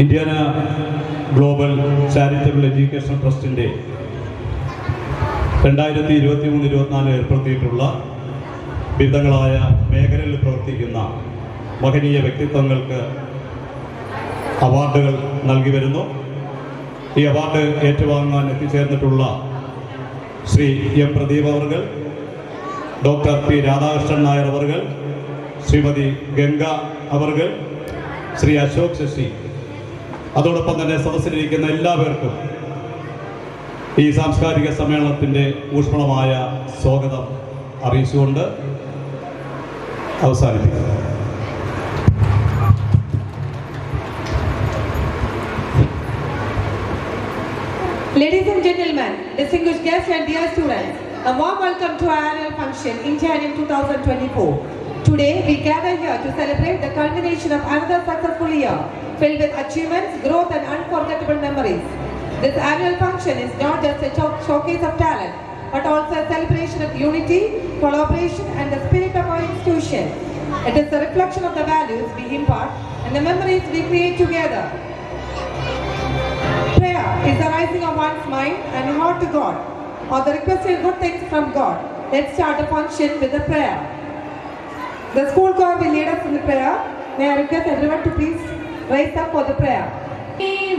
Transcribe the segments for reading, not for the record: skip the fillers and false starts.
Indiana global charitable education ട്രസ്റ്റിൻ്റെ 2023-24 ഏർപ്പെടുത്തിയിട്ടുള്ള വിവിധങ്ങളായ മേഖലകളിൽ പ്രവർത്തിക്കുന്ന മഹനീയ വ്യക്തിത്വങ്ങൾക്ക് അവാർഡുകൾ നൽകി വരുന്നു. ഈ അവാർഡ് ഏറ്റുവാങ്ങാൻ എത്തിച്ചേർന്നിട്ടുള്ള ശ്രീ എം പ്രദീപ് അവർകൾ, ഡോക്ടർ പി രാധാകൃഷ്ണൻ നായർ അവർകൾ, ശ്രീമതി ഗംഗ അവർകൾ, ശ്രീ അശോക് ശശി, അതോടൊപ്പം തന്നെ സദസ്സിലിരിക്കുന്ന എല്ലാവർക്കും ഈ സാംസ്കാരിക സമ്മേളനത്തിൻ്റെ ഊഷ്മളമായ സ്വാഗതം അറിയിച്ചുകൊണ്ട് അവസാനിപ്പിക്കുന്നു. Ladies and gentlemen, distinguished guests and dear students, a warm welcome to our annual function, Indianum 2024. Today, we gather here to celebrate the culmination of another successful year, filled with achievements, growth and unforgettable memories. This annual function is not just a showcase of talent, but also a celebration of unity, collaboration and the spirit of our institution. It is a reflection of the values we impart and the memories we create together. Prayer is the rising of one's mind and heart to God, or the requesting good things from God. Let's start the function with a prayer. The school choir will lead us in the prayer. May I request everyone to please rise up for the prayer.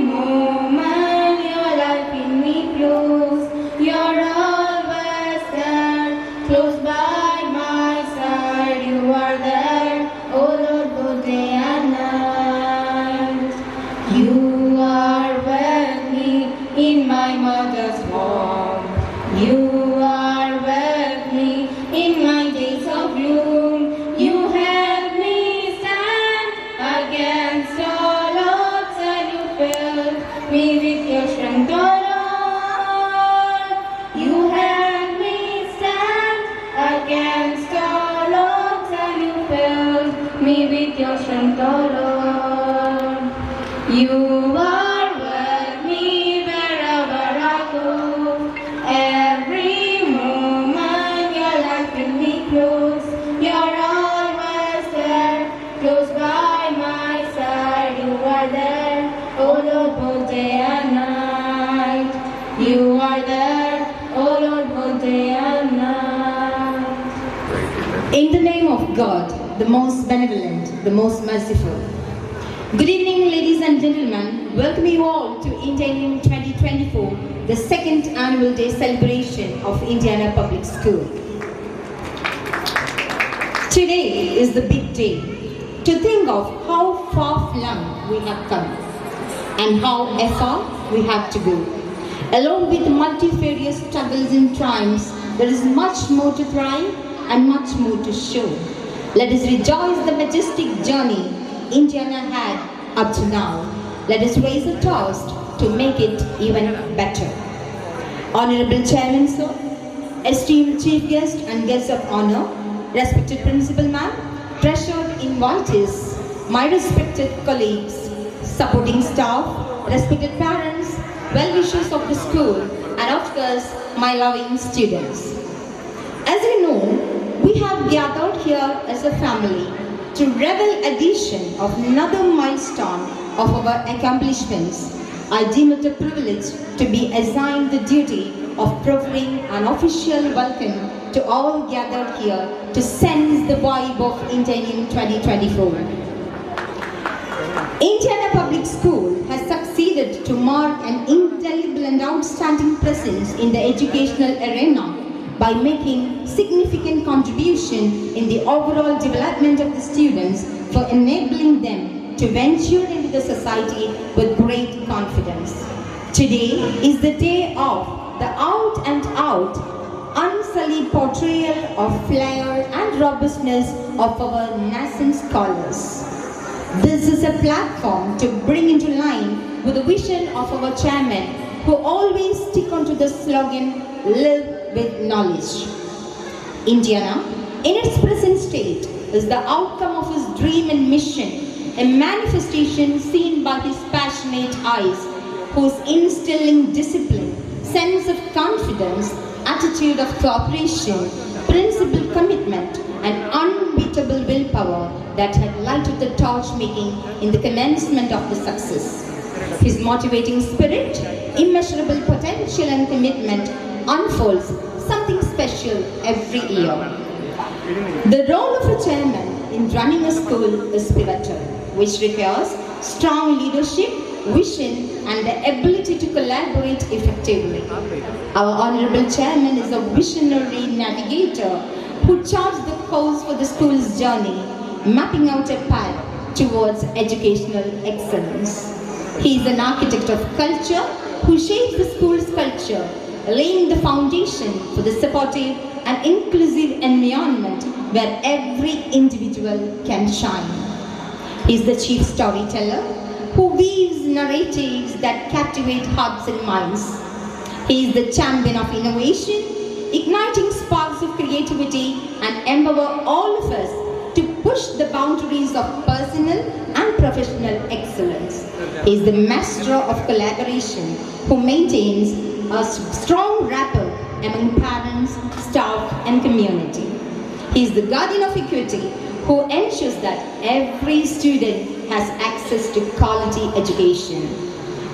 Moment your life in me close, you're always there, close by my side, you are there, oh Lord, both day and night. You are with me in my mother's womb, you are with me in my days of gloom, you help me stand against all odds and you fill me with your strength, oh Lord. You help me stand against all odds and you fill me with your strength, oh Lord. You are with me wherever I go. Every moment your life will be close. You're always there, close by my side. You are there, oh Lord, both day and night. You are there, oh Lord, both day and night. In the name of God, the most benevolent, the most merciful. Good evening, ladies and gentlemen. Welcome you all to Indianum 2024, the second annual day celebration of Indiana Public School. Today is the big day to think of how far-flung we have come and how far we have to go. Along with multifarious struggles and triumphs, there is much more to thrive and much more to show. Let us rejoice the majestic journey Indiana had up to now. Let us raise a toast to make it even better. Honorable Chairman, sir, esteemed Chief Guest and guests of honor, respected Principal Ma'am, treasured invitees, my respected colleagues, supporting staff, respected parents, well-wishers of the school, and of course, my loving students. As you know, we have gathered here as a family to revel addition of another milestone of our accomplishments. I deem it a privilege to be assigned the duty of proffering an official welcome to all gathered here to sense the vibe of Indianum 2024. Indiana Public School has succeeded to mark an indelible and outstanding presence in the educational arena by making significant contribution in the overall development of the students for enabling them to venture into the society with great confidence. Today is the day of the out-and-out, unsullied portrayal of flair and robustness of our nascent scholars. This is a platform to bring into line with the vision of our chairman, who always stick onto the slogan, live with knowledge. Indiana, in its present state, is the outcome of his dream and mission, a manifestation seen by his passionate eyes, whose instilling discipline, sense of confidence, attitude of cooperation, principled commitment, and unbeatable willpower that had lighted the torch making in the commencement of the success. His motivating spirit, immeasurable potential and commitment unfolds something special every year. The role of a chairman in running a school is pivotal, which requires strong leadership, vision, and the ability to collaborate effectively. Our Honorable Chairman is a visionary navigator who charts the course for the school's journey, mapping out a path towards educational excellence. He is an architect of culture who shapes the school's culture, laying the foundation for the supportive and inclusive environment where every individual can shine. He is the chief storyteller who weaves narratives that captivate hearts and minds. He is the champion of innovation, igniting sparks of creativity and empower all of us to push the boundaries of personal and professional excellence. He is the master of collaboration who maintains a strong rapport among parents, staff, and community. He is the guardian of equity who ensures that every student has access to quality education.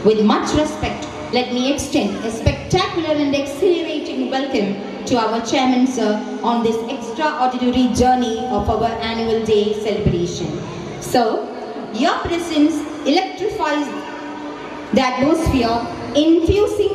With much respect, let me extend a spectacular and exhilarating welcome to our Chairman Sir on this extraordinary journey of our annual day celebration. So, your presence electrifies the atmosphere, infusing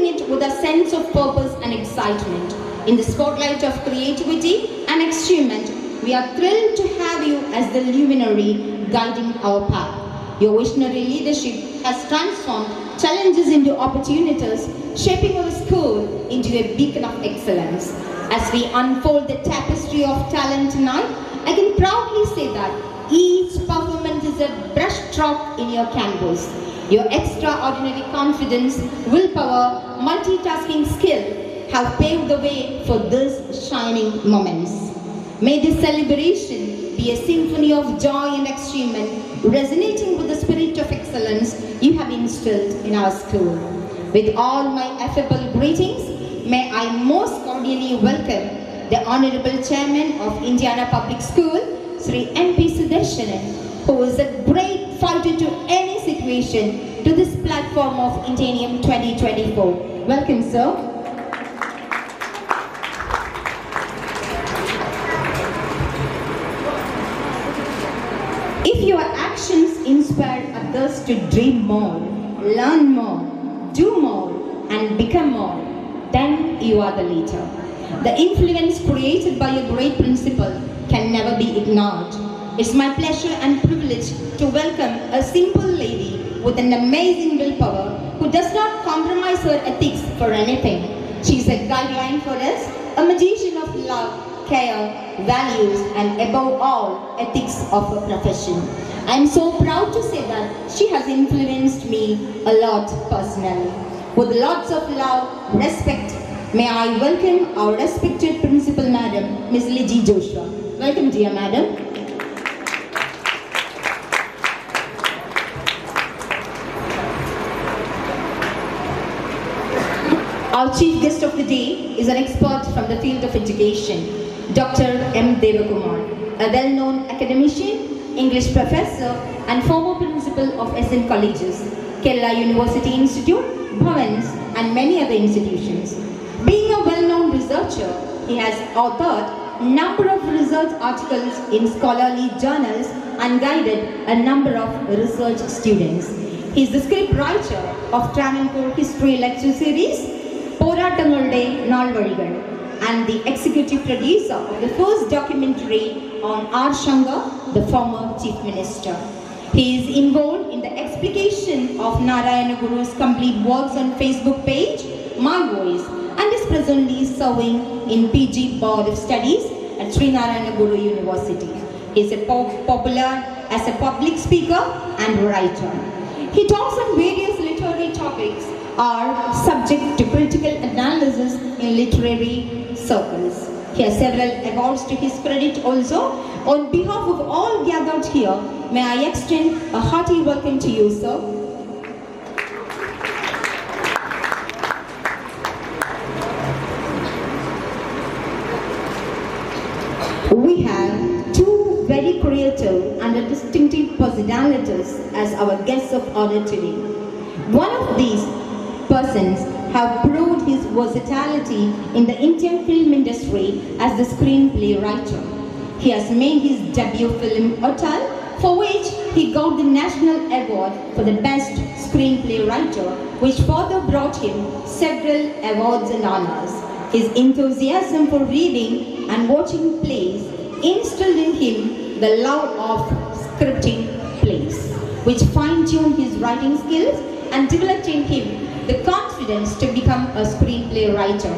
it with a sense of purpose and excitement. In the spotlight of creativity and achievement, we are thrilled to have you as the luminary guiding our path. Your visionary leadership has transformed challenges into opportunities, shaping our school into a beacon of excellence. As we unfold the tapestry of talent tonight, I can proudly say that each performance is a brushstroke in your canvas. Your extraordinary confidence, willpower, multitasking skill have paved the way for these shining moments. May this celebration be a symphony of joy and achievement, resonating with the spirit of excellence you have instilled in our school. With all my affable greetings, may I most cordially welcome the Honorable Chairman of Indiana Public School, Sri M.P. Sudarshanan, who is a great fighter to any situation, to this platform of Indanium 2024. Welcome, sir. If your actions inspire others to dream more, learn more, do more, and become more, then you are the leader. The influence created by a great principal can never be ignored. It's my pleasure and privilege to welcome a simple lady with an amazing willpower who does not compromise her ethics for anything. She's a guideline for us, a magician of love, care, values, and above all, ethics of her profession. I'm so proud to say that she has influenced me a lot personally. With lots of love, respect, may I welcome our respected Principal Madam, Ms. Liji Joshua. Welcome, dear Madam. Our chief guest of the day is an expert from the field of education, Dr. M. Devakumar, a well-known academician, English professor, and former principal of SN Colleges, Kerala University Institute, Bhavans, and many other institutions. Being a well-known researcher, he has authored a number of research articles in scholarly journals and guided a number of research students. He is the script writer of Travancore History Lecture Series, Poratangalde Nalvaligal, and the executive producer of the first documentary on R. Shankar, the former chief minister. He is involved in the explication of Narayana Guru's complete works on Facebook page, My Voice, and is presently serving in PG Board of Studies at Sri Narayana Guru University. He is popular as a public speaker and writer. He talks on various literary topics are subject to critical analysis in literary circles. He has several awards to his credit also. On behalf of all gathered here, may I extend a hearty welcome to you, sir. creative and distinctive personalities as our guests of honor today. One of these persons have proved his versatility in the Indian film industry as the screenplay writer. He has made his debut film Hotel, for which he got the National Award for the Best Screenplay Writer, which further brought him several awards and honors. His enthusiasm for reading and watching plays instilled in him the love of scripting plays, which fine-tuned his writing skills and developed in him the confidence to become a screenplay writer.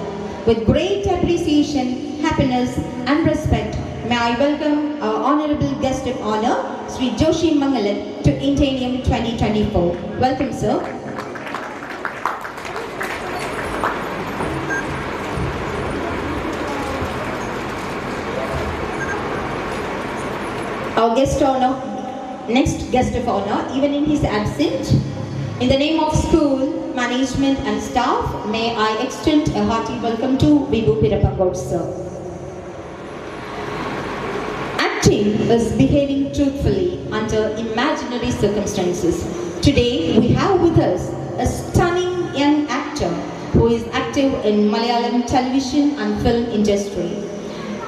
With great appreciation, happiness and respect, may I welcome our honorable guest of honor, Sri Joshi Mangalat, to Intanium 2024. Welcome, sir. Our next guest of honor, even in his absence, in the name of school, management and staff, may I extend a hearty welcome to Vibhu Pirapangod, sir. Acting is behaving truthfully under imaginary circumstances. Today, we have with us a stunning young actor who is active in Malayalam television and film industry.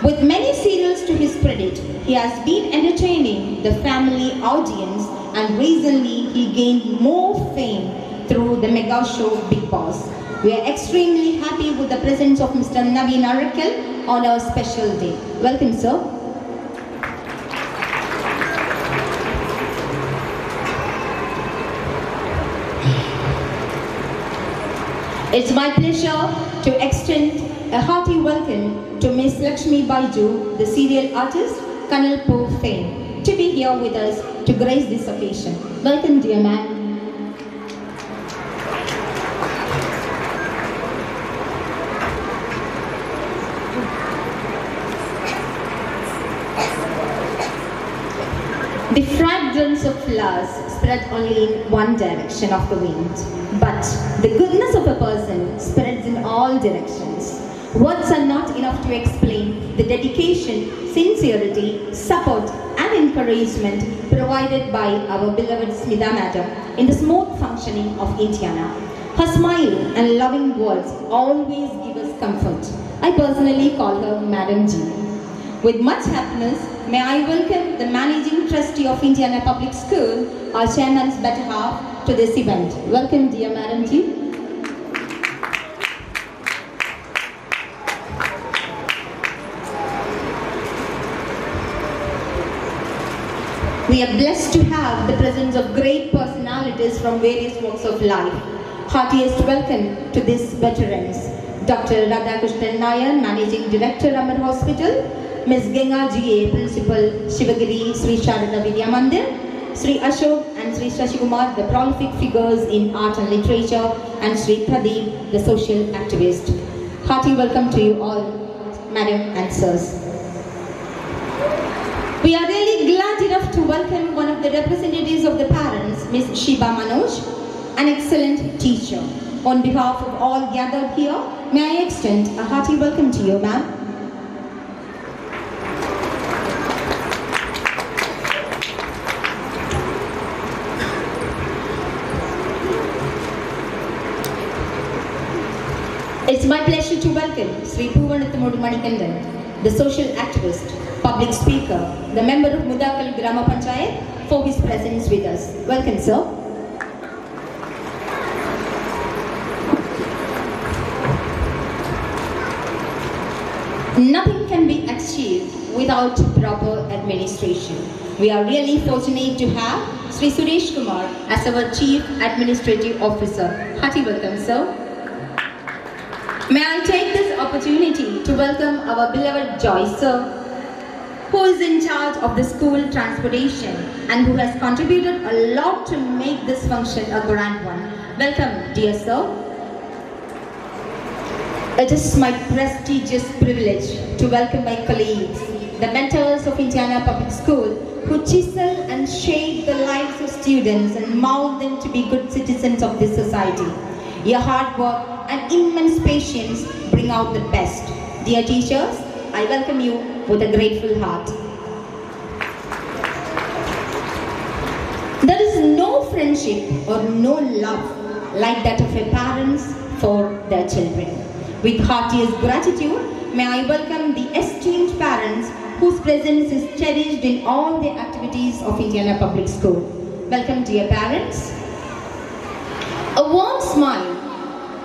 With many serials to his credit, he has been entertaining the family audience, and recently he gained more fame through the mega show Bigg Boss. We are extremely happy with the presence of Mr. Naveen Arakkal on our special day. Welcome, sir. It's my pleasure to extend a hearty welcome to Miss Lakshmi Baiju, the serial artist, Kanalpur fame, to be here with us to grace this occasion. Welcome, dear man. The fragrance of flowers spread only in one direction of the wind, but the goodness of a person spreads in all directions. Words are not enough to explain the dedication, sincerity, support and encouragement provided by our beloved Smita Madam in the smooth functioning of Indiana. Her smile and loving words always give us comfort. I personally call her Madam G. With much happiness, may I welcome the Managing Trustee of Indiana Public School, our Chairman's better half, to this event. Welcome, dear Madam G. We are blessed to have the presence of great personalities from various walks of life. Heartiest welcome to these veterans. Dr. Radhakrishnan Nair, Managing Director, Amar Hospital, Ms. Genga G.A., Principal, Shivagiri, Sri Sharada Vidya Mandir, Sri Ashok and Sri Shashikumar, the prolific figures in art and literature, and Sri Pradeep, the social activist. Hearty welcome to you all, Madam and Sirs. We are really glad enough to welcome one of the representatives of the parents, Ms. Shiba Manoj, an excellent teacher. On behalf of all gathered here, may I extend a hearty welcome to you, ma'am. It's my pleasure to welcome Sri Poovanathamodu Manikandan, the social activist, public speaker, the member of Mudakal Grama Panchayat, for his presence with us. Welcome, sir. Nothing can be achieved without proper administration. We are really fortunate to have Sri Suresh Kumar as our Chief Administrative Officer. Hearty welcome, sir. May I take this opportunity to welcome our beloved Joyce, sir, who is in charge of the school transportation and who has contributed a lot to make this function a grand one. Welcome, dear sir. It is my prestigious privilege to welcome my colleagues, the mentors of Indiana Public School, who chisel and shape the lives of students and mold them to be good citizens of this society. Your hard work and immense patience bring out the best. Dear teachers, I welcome you with a grateful heart. There is no friendship or no love like that of a parents for their children. With heartiest gratitude, may I welcome the esteemed parents whose presence is cherished in all the activities of Indiana Public School. Welcome, dear parents. A warm smile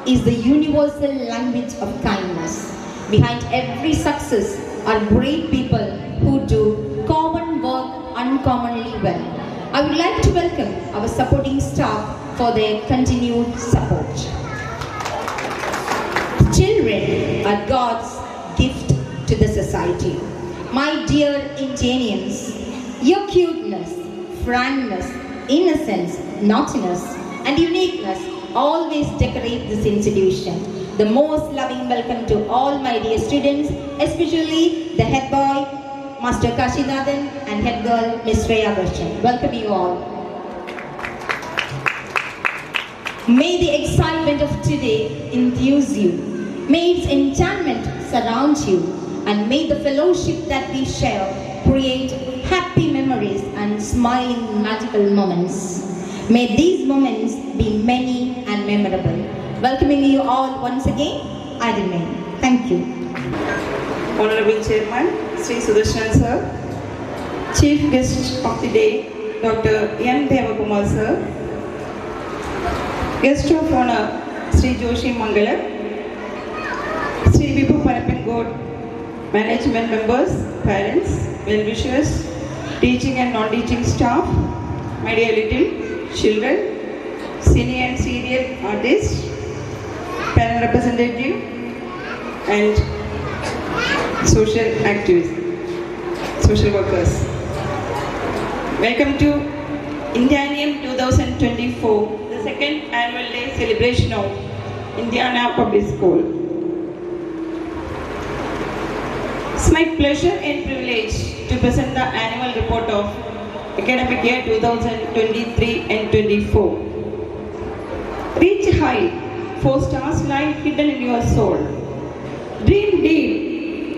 is the universal language of kindness. Behind every success are great people who do common work uncommonly well. I would like to welcome our supporting staff for their continued support. Children are God's gift to the society. My dear Indianians, your cuteness, frankness, innocence, naughtiness, and uniqueness always decorate this institution. The most loving welcome to all my dear students, especially the head boy, Master Kashinathan, and head girl, Ms. Shreya Darshan. Welcome you all. May the excitement of today enthuse you. May its enchantment surround you. And may the fellowship that we share create happy memories and smiling magical moments. May these moments be many and memorable. Welcoming you all once again, I remain. Thank you. Honorable Chairman, Sri Sudarshan Sir, Chief Guest of the Day, Dr. N. Devakumar Sir, Guest of Honor, Sri Joshi Mangala, Sri Vibhu Parappengod, Management members, parents, well-wishers, teaching and non-teaching staff, my dear little children, senior and senior artists, parent representative, and social activists, social workers. Welcome to Indianium 2024, the second annual day celebration of Indiana Public School. It's my pleasure and privilege to present the annual report of academic year 2023 and 24. Reach high, 4 stars lie hidden in your soul. Dream deep,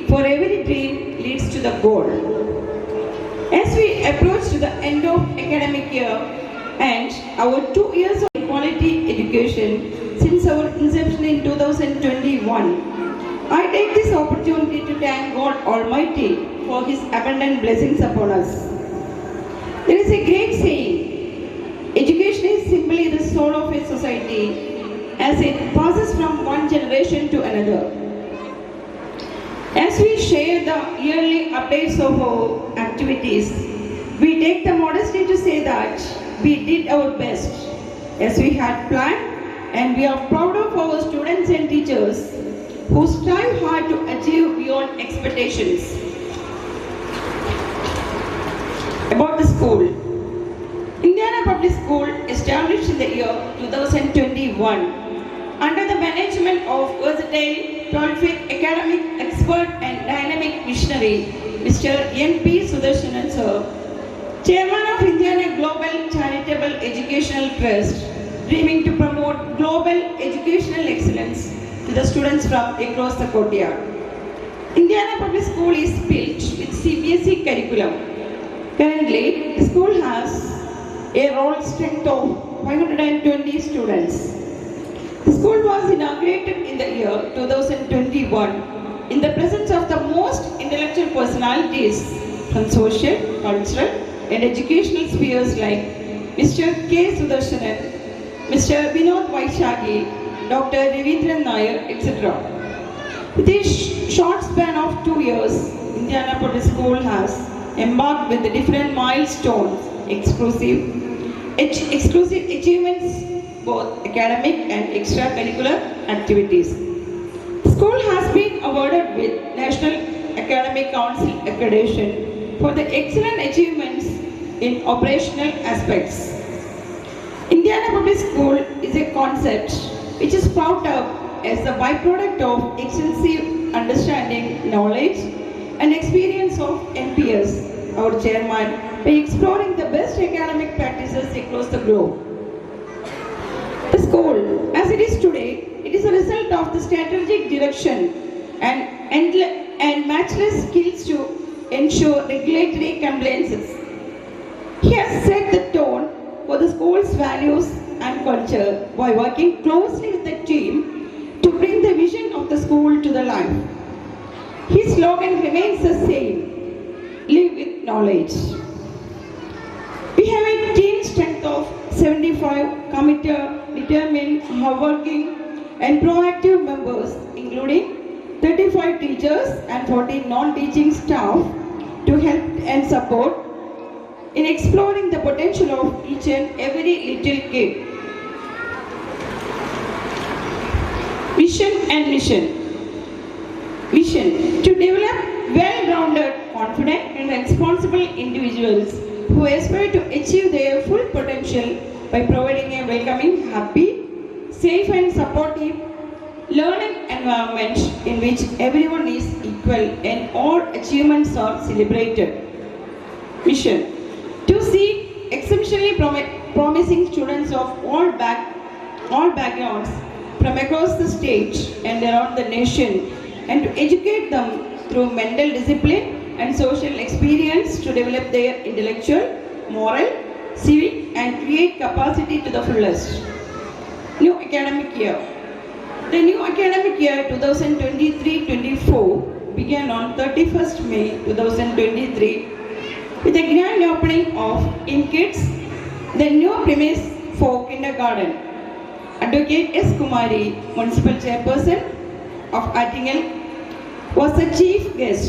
for every dream leads to the goal. As we approach to the end of academic year and our 2 years of quality education since our inception in 2021, I take this opportunity to thank God Almighty for His abundant blessings upon us. There is a great saying, education is simply the soul of a society as it passes from one generation to another. As we share the yearly updates of our activities, we take the modesty to say that we did our best as we had planned, and we are proud of our students and teachers who strive hard to achieve beyond expectations. About the school. Indiana Public School, established in the year 2021 under the management of versatile, prolific, academic expert and dynamic visionary Mr. N.P. Sudarshan Sir, Chairman of Indiana Global Charitable Educational Trust, dreaming to promote global educational excellence to the students from across the courtyard. Indiana Public School is built with CBSE curriculum. Currently, the school has a roll strength of 520 students. The school was inaugurated in the year 2021 in the presence of the most intellectual personalities from social, cultural and educational spheres like Mr. K. Sudarshanan, Mr. Vinod Vaishagi, Dr. Ravindran Nair, etc. With a short span of 2 years, Indiana Public School has embarked with the different milestones, exclusive achievements, both academic and extracurricular activities. The school has been awarded with National Academic Council accreditation for the excellent achievements in operational aspects. Indiana Public School is a concept which is brought up as the byproduct of extensive understanding, knowledge and experience of MPS, our chairman, by exploring the best academic practices across the globe. The school, as it is today, it is a result of the strategic direction and matchless skills to ensure regulatory compliances. He has set the tone the school's values and culture by working closely with the team to bring the vision of the school to the life. His slogan remains the same: live with knowledge. We have a team strength of 75 committed, determined, hardworking, and proactive members, including 35 teachers and 40 non-teaching staff, to help and support in exploring the potential of each and every little kid. Vision and mission. Vision: to develop well-rounded, confident, and responsible individuals who aspire to achieve their full potential by providing a welcoming, happy, safe, and supportive learning environment in which everyone is equal and all achievements are celebrated. Mission: to see exceptionally promising students of all backgrounds from across the state and around the nation, and to educate them through mental discipline and social experience to develop their intellectual, moral, civic, and create capacity to the fullest. New academic year. The new academic year 2023-24 began on 31st May 2023 with the grand opening of InKids, the new premise for kindergarten. Advocate S. Kumari, Municipal Chairperson of Attingal, was the chief guest.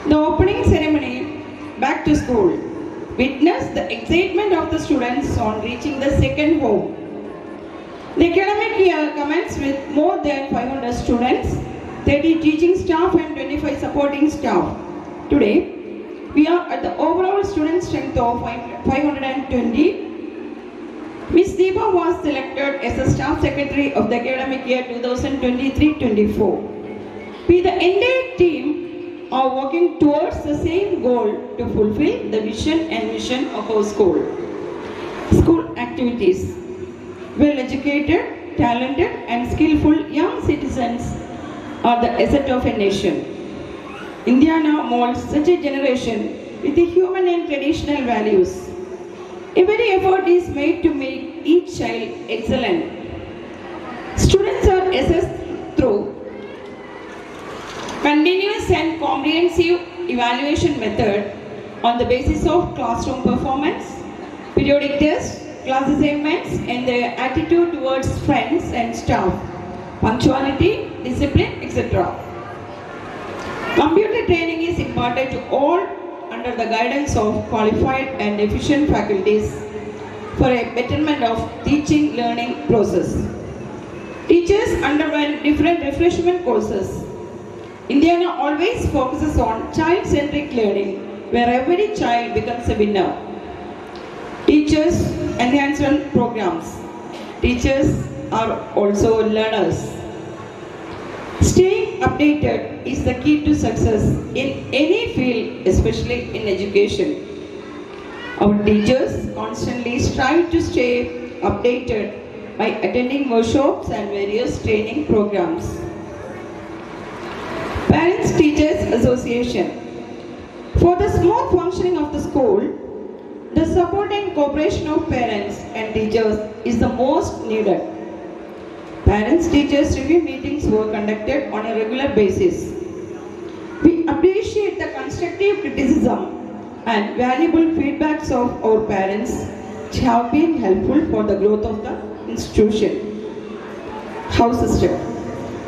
The opening ceremony, back to school, witnessed the excitement of the students on reaching the second home. The academic year commenced with more than 500 students, 30 teaching staff and 25 supporting staff. Today, we are at the overall student strength of 520. Ms. Deepa was selected as the staff secretary of the academic year 2023-24. We, the entire team, are working towards the same goal to fulfill the vision and mission of our school. School activities. Well-educated, talented, and skillful young citizens are the asset of a nation. India now molds such a generation with the human and traditional values. Every effort is made to make each child excellent. Students are assessed through continuous and comprehensive evaluation method on the basis of classroom performance, periodic tests, class assignments, and their attitude towards friends and staff, punctuality, discipline, etc. Computer training is imparted to all under the guidance of qualified and efficient faculties for a betterment of teaching learning process. Teachers underwent different refreshment courses. Indiana always focuses on child-centric learning, where every child becomes a winner. Teachers enhancement programs. Teachers are also learners. Staying updated is the key to success in any field, especially in education. Our teachers constantly strive to stay updated by attending workshops and various training programs. Parents Teachers Association. For the smooth functioning of the school, the support and cooperation of parents and teachers is the most needed. Parents-teachers review meetings were conducted on a regular basis. We appreciate the constructive criticism and valuable feedbacks of our parents, which have been helpful for the growth of the institution. House system.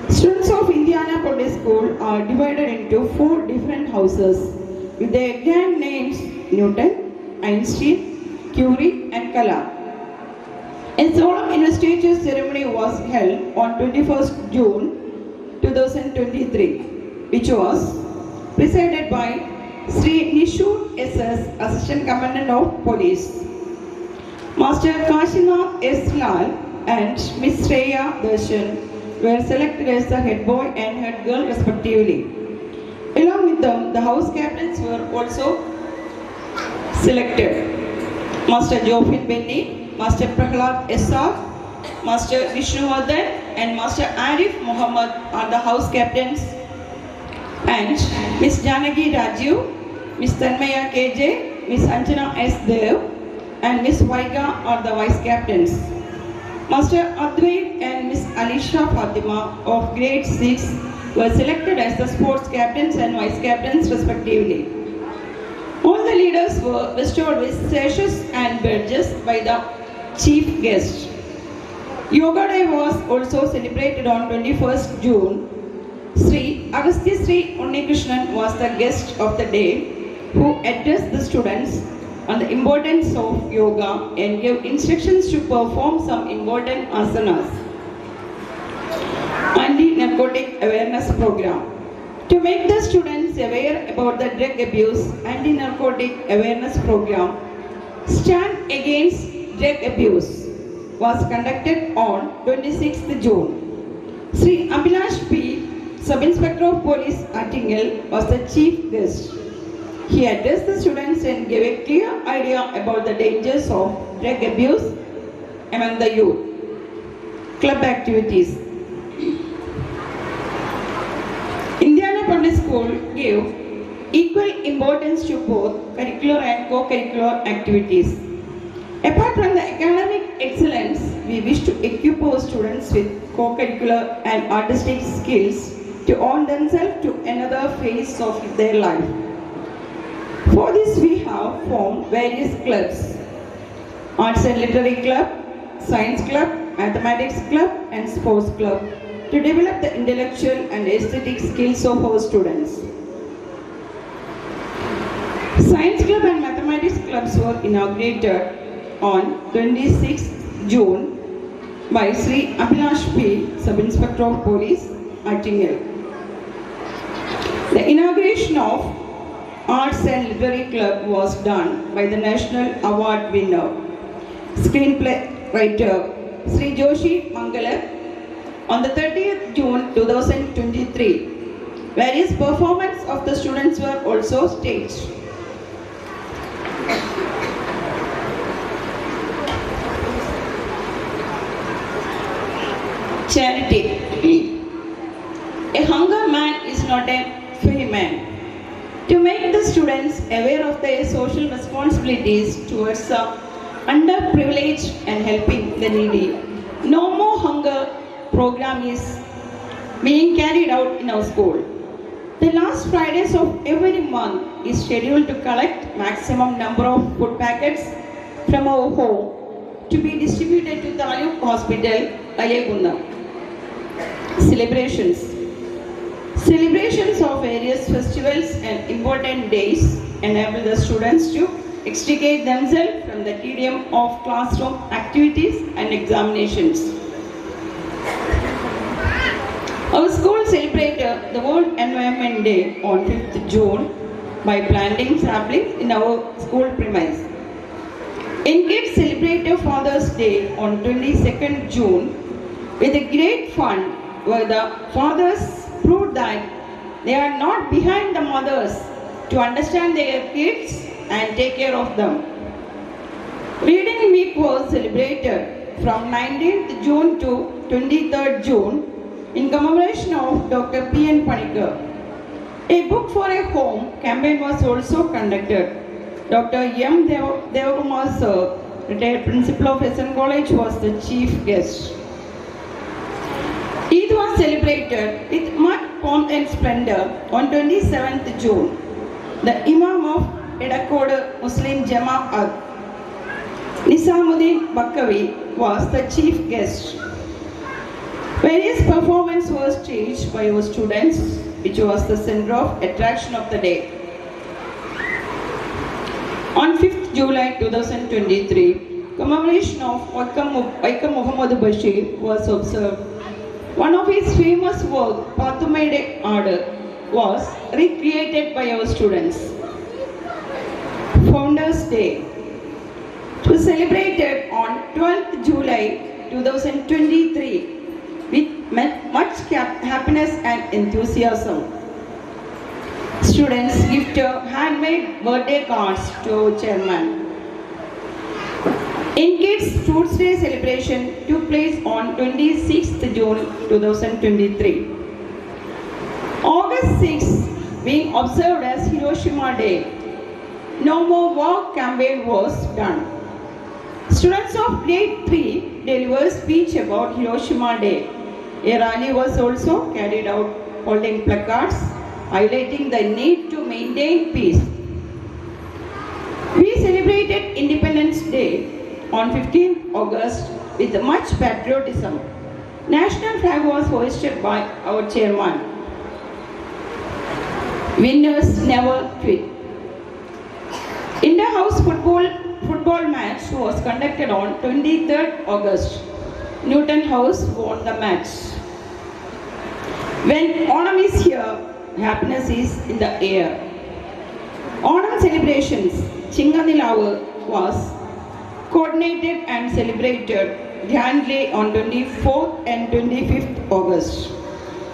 Students of Indiana Public School are divided into 4 different houses with their grand names Newton, Einstein, Curie, and Kalam. A solemn investiture ceremony was held on 21st June 2023, which was presided by Sri Nishu SS, Assistant Commandant of Police. Master Kashinath S. Lal and Miss Shreya Darshan were selected as the head boy and head girl respectively. Along with them, the house captains were also selected. Master Jofin Benny, Master Prahlad S.R., Master Vishnuvardhan and Master Arif Muhammad are the house captains, and Miss Janaki Rajiv, Miss Tanmaya KJ, Miss Anjana S. Dev, and Miss Vaiga are the vice captains. Master Advait and Miss Alisha Fatima of grade 6 were selected as the sports captains and vice captains respectively. All the leaders were bestowed with sashes and badges by the chief guest. Yoga Day was also celebrated on 21st June. Sri Agastya Sri Unnikrishnan was the guest of the day, who addressed the students on the importance of yoga and gave instructions to perform some important asanas. Anti-narcotic awareness program. To make the students aware about the drug abuse, anti-narcotic awareness program, Stand Against Drug Abuse, was conducted on 26th June. Sri Abhilash P, Sub-Inspector of Police Attingal, was the chief guest. He addressed the students and gave a clear idea about the dangers of drug abuse among the youth. Club activities. Indiana Public School gave equal importance to both curricular and co-curricular activities. Apart from the academic excellence, we wish to equip our students with co-curricular and artistic skills to own themselves to another phase of their life. For this, we have formed various clubs: Arts and Literary Club, Science Club, Mathematics Club, and Sports Club to develop the intellectual and aesthetic skills of our students. Science Club and Mathematics Clubs were inaugurated on 26th June by Sri Abhilash P, Sub-Inspector of Police, Attingal. The inauguration of Arts and Literary Club was done by the National Award winner, screenplay writer Sri Joshi Mangala on the 30th June 2023. Various performances of the students were also staged. Charity. A hunger man is not a free man. To make the students aware of their social responsibilities towards the underprivileged and helping the needy, No More Hunger program is being carried out in our school. The last Fridays of every month is scheduled to collect maximum number of food packets from our home to be distributed to Taluk Hospital, Aliyagundam. Celebrations. Celebrations of various festivals and important days enable the students to extricate themselves from the tedium of classroom activities and examinations. Our school celebrated the World Environment Day on 5th June by planting saplings in our school premises. Kids celebrated Father's Day on 22nd June with a great fun where the fathers proved that they are not behind the mothers to understand their kids and take care of them. Reading Week was celebrated from 19th June to 23rd June in commemoration of Dr. P.N. Panikkar. A Book for a Home campaign was also conducted. Dr. M. Devakumar Sir, retired principal of SN College, was the chief guest. Eid was celebrated with much pomp and splendor on 27th June. The Imam of Edakode Muslim Jama'at, Nisamuddin Bakkavi, was the chief guest. Various performances were staged by our students, which was the center of attraction of the day. On 5th July 2023, commemoration of Vaikam Muhammad Bashir was observed. One of his famous works, Pathumayde Aadu, was recreated by our students. Founders Day. It was celebrated on 12th July 2023 with much happiness and enthusiasm. Students gifted handmade birthday cards to our chairman. Kids Fruits Day celebration took place on 26th June 2023. August 6 being observed as Hiroshima Day. No More War campaign was done. Students of grade 3 delivered speech about Hiroshima Day. A rally was also carried out holding placards highlighting the need to maintain peace. We celebrated Independence Day on 15th August with much patriotism. National flag was hoisted by our chairman. Winners never quit. Inter-house football match was conducted on 23rd August. Newton House won the match. When Onam is here, happiness is in the air. Onam celebrations, Chingadilavu was coordinated and celebrated grandly on 24th and 25th August.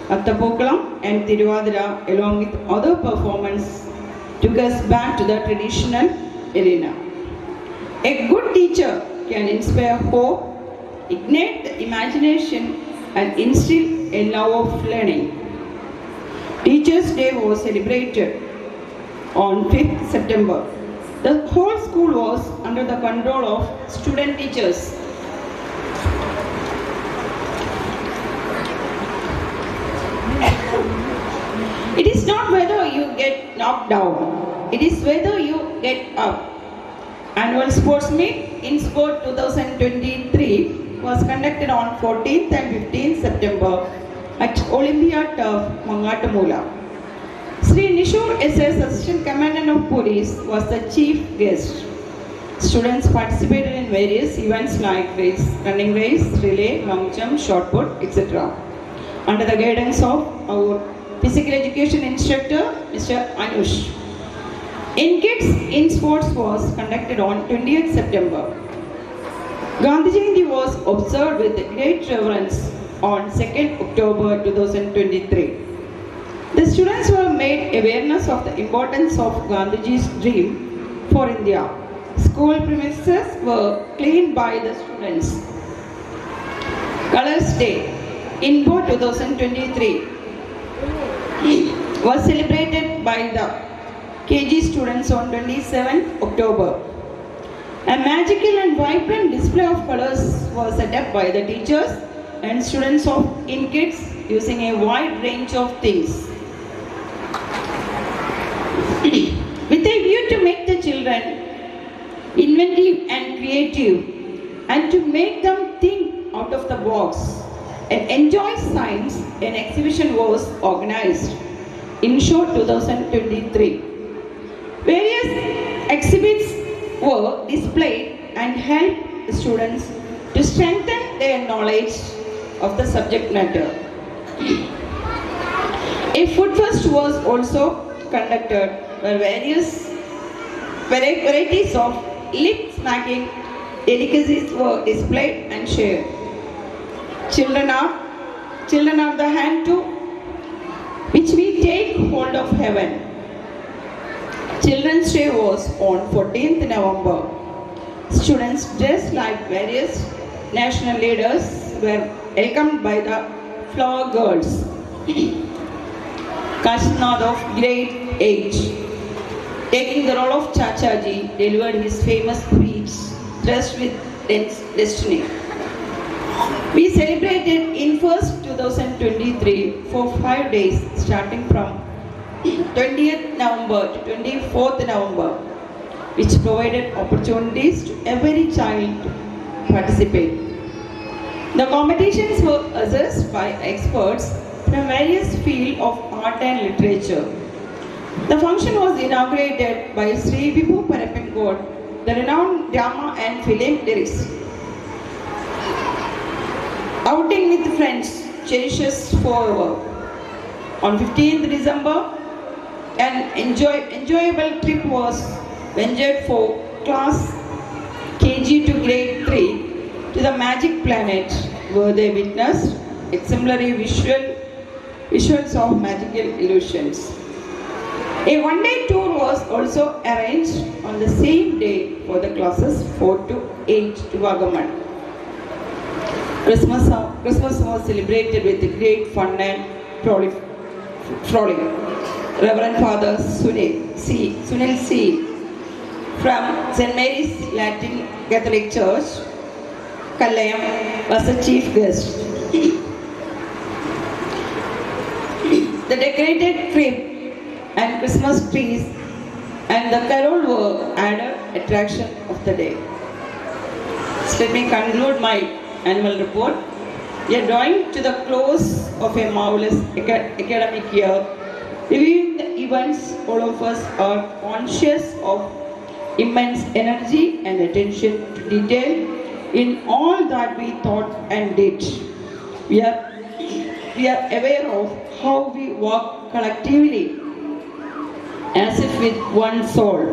Attapukalam and Tiruvadira, along with other performances, took us back to the traditional arena. A good teacher can inspire hope, ignite the imagination, and instill a love of learning. Teachers' Day was celebrated on 5th September. The whole school was under the control of student teachers. It is not whether you get knocked down, it is whether you get up. Annual sports meet in Sport 2023 was conducted on 14th and 15th September at Olympia Turf, Mangatamula. Sri Nishur SS Assistant Commandant of Police was the chief guest. Students participated in various events like running race, relay, long jump, shot put, etc. Under the guidance of our physical education instructor, Mr. Anush. In Kids in Sports was conducted on 20th September. Gandhi Jayanti was observed with great reverence on 2nd October 2023. The students were made awareness of the importance of Gandhiji's dream for India. School premises were cleaned by the students. Colors Day in Bo 2023 was celebrated by the KG students on 27th October. A magical and vibrant display of colors was set up by the teachers and students of InKids using a wide range of things. With a view to make the children inventive and creative and to make them think out of the box and enjoy science, an exhibition was organized in Show 2023. Various exhibits were displayed and helped the students to strengthen their knowledge of the subject matter. A food fest was also conducted where various varieties of lip smacking delicacies were displayed and shared. Children are the hand to which we take hold of heaven. Children's Day was on 14th November. Students dressed like various national leaders were welcomed by the flower girls. Kashinath of grade 8, taking the role of Chachaji, delivered his famous speech, dressed with destiny. We celebrated in 1st 2023 for 5 days, starting from 20th November to 24th November, which provided opportunities to every child to participate. The competitions were assessed by experts from various fields of art and literature. The function was inaugurated by Sri Vibhu Parapinkot, the renowned drama and film lyricist. Outing with friends cherishes forever. On 15th December, an enjoyable trip was ventured for class KG to grade 3 to the Magic Planet, where they witnessed exemplary visuals of magical illusions. A one-day tour was also arranged on the same day for the classes 4 to 8 to Vagaman. Christmas was celebrated with great fun and frolic. Reverend Father Sunil C. from St. Mary's Latin Catholic Church, Kallayam, was the chief guest. The decorated crib and Christmas trees and the carol were added attraction of the day. So let me conclude my annual report. We are drawing to the close of a marvelous academic year. Reviewing the events, all of us are conscious of immense energy and attention to detail in all that we thought and did. We are aware of how we work collectively as if with one soul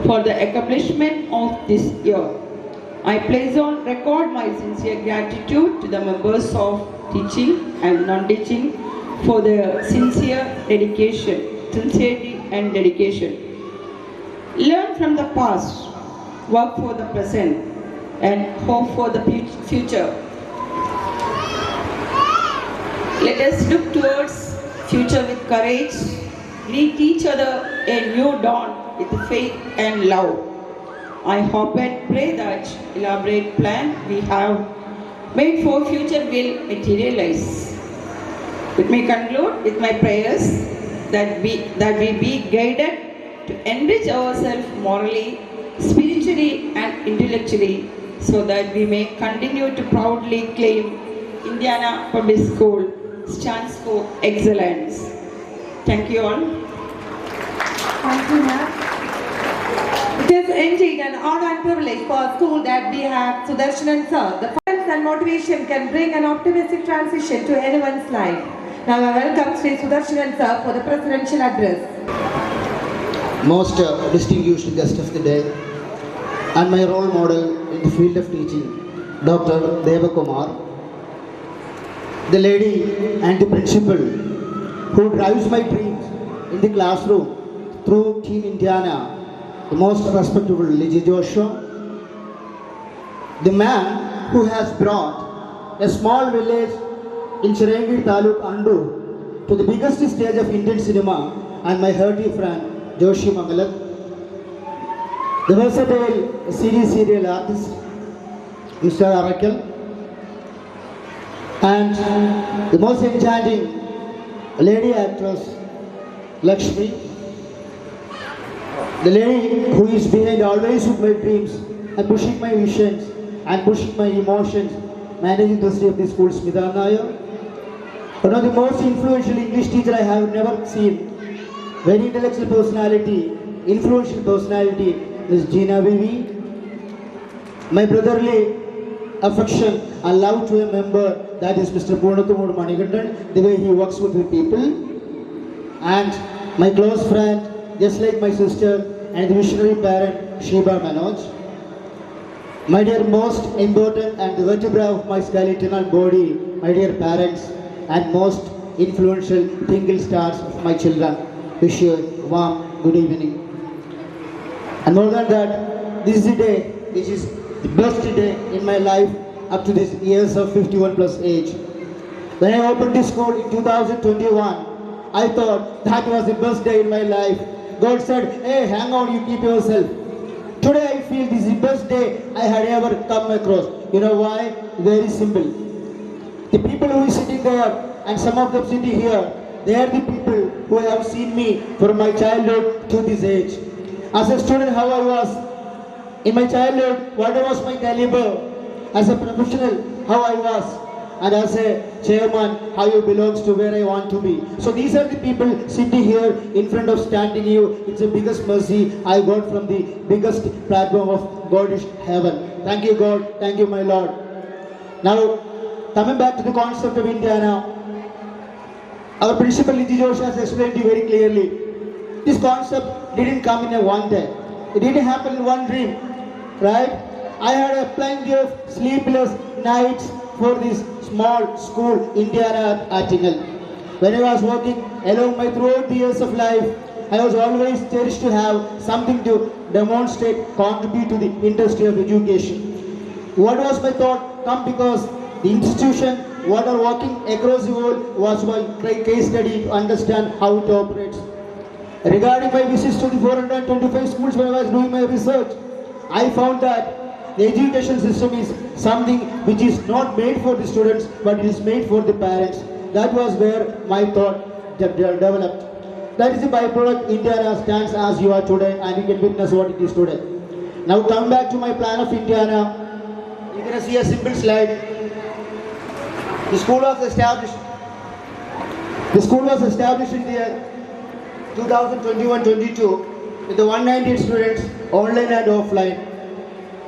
for the accomplishment of this year. I place on record my sincere gratitude to the members of teaching and non-teaching for their sincerity and dedication. Learn from the past, work for the present, and hope for the future. Let us look towards future with courage, greet each other a new dawn with faith and love. I hope and pray that elaborate plan we have made for future will materialize. Let me conclude with my prayers that we be guided to enrich ourselves morally, spiritually and intellectually so that we may continue to proudly claim Indiana Public School stands for excellence. Thank you all. Thank you, ma'am. It is indeed an honor and privilege for a school that we have Sudarshan sir. The confidence and motivation can bring an optimistic transition to anyone's life. Now I welcome Sri Sudarshan sir for the presidential address. Most distinguished guest of the day and my role model in the field of teaching, Dr. Devakumar, the lady and the principal who drives my dreams in the classroom through Team Indiana, the most respectable Liji Joshua, the man who has brought a small village in Chirangir Taluk, Andur, to the biggest stage of Indian cinema, and my hearty friend Joshi Mangalat, the versatile serial artist Mr. Arakel, and the most enchanting lady actress Lakshmi, the lady who is behind always with my dreams and pushing my visions and pushing my emotions, managing trustee of the school, Smita Nair, one of the most influential English teacher I have never seen, very intellectual personality, influential personality, Ms. Gina Vivi, my brotherly affection and love to a member, that is Mr. Purnatumur Manigandan, the way he works with the people, and my close friend, just like my sister, and the visionary parent, Sheba Manoj. My dear most important and the vertebra of my skeletal body, my dear parents, and most influential twinkle stars of my children, wish you a warm good evening. And more than that, this is the day which is the best day in my life up to this years of 51 plus age. When I opened this school in 2021, I thought that was the best day in my life. God said, hey, hang on, you keep yourself. Today I feel this is the best day I had ever come across. You know why? Very simple. The people who are sitting there and some of them sitting here, they are the people who have seen me from my childhood to this age. As a student, how I was. In my childhood, what was my caliber. As a professional, how I was. And as a chairman, how you belongs to where I want to be. So these are the people sitting here in front of standing you. It's the biggest mercy I got from the biggest platform of Godish heaven. Thank you, God. Thank you, my Lord. Now, coming back to the concept of Indiana, our principal Liji Joshi has explained it very clearly. This concept didn't come in a one day. It didn't happen in one dream, right? I had a plenty of sleepless nights for this small school, Indiana at Attingal. When I was working along my throughout the years of life, I was always cherished to have something to demonstrate, contribute to the industry of education. What was my thought? Come because the institution, what are working across the world, was my case study to understand how it operates. Regarding my visits to the 425 schools when I was doing my research, I found that the education system is something which is not made for the students, but it is made for the parents. That was where my thought developed. That is the byproduct Indiana stands as you are today, and you can witness what it is today. Now come back to my plan of Indiana. You're going to see a simple slide. The school was established in the year 2021-22 with the 198 students, online and offline.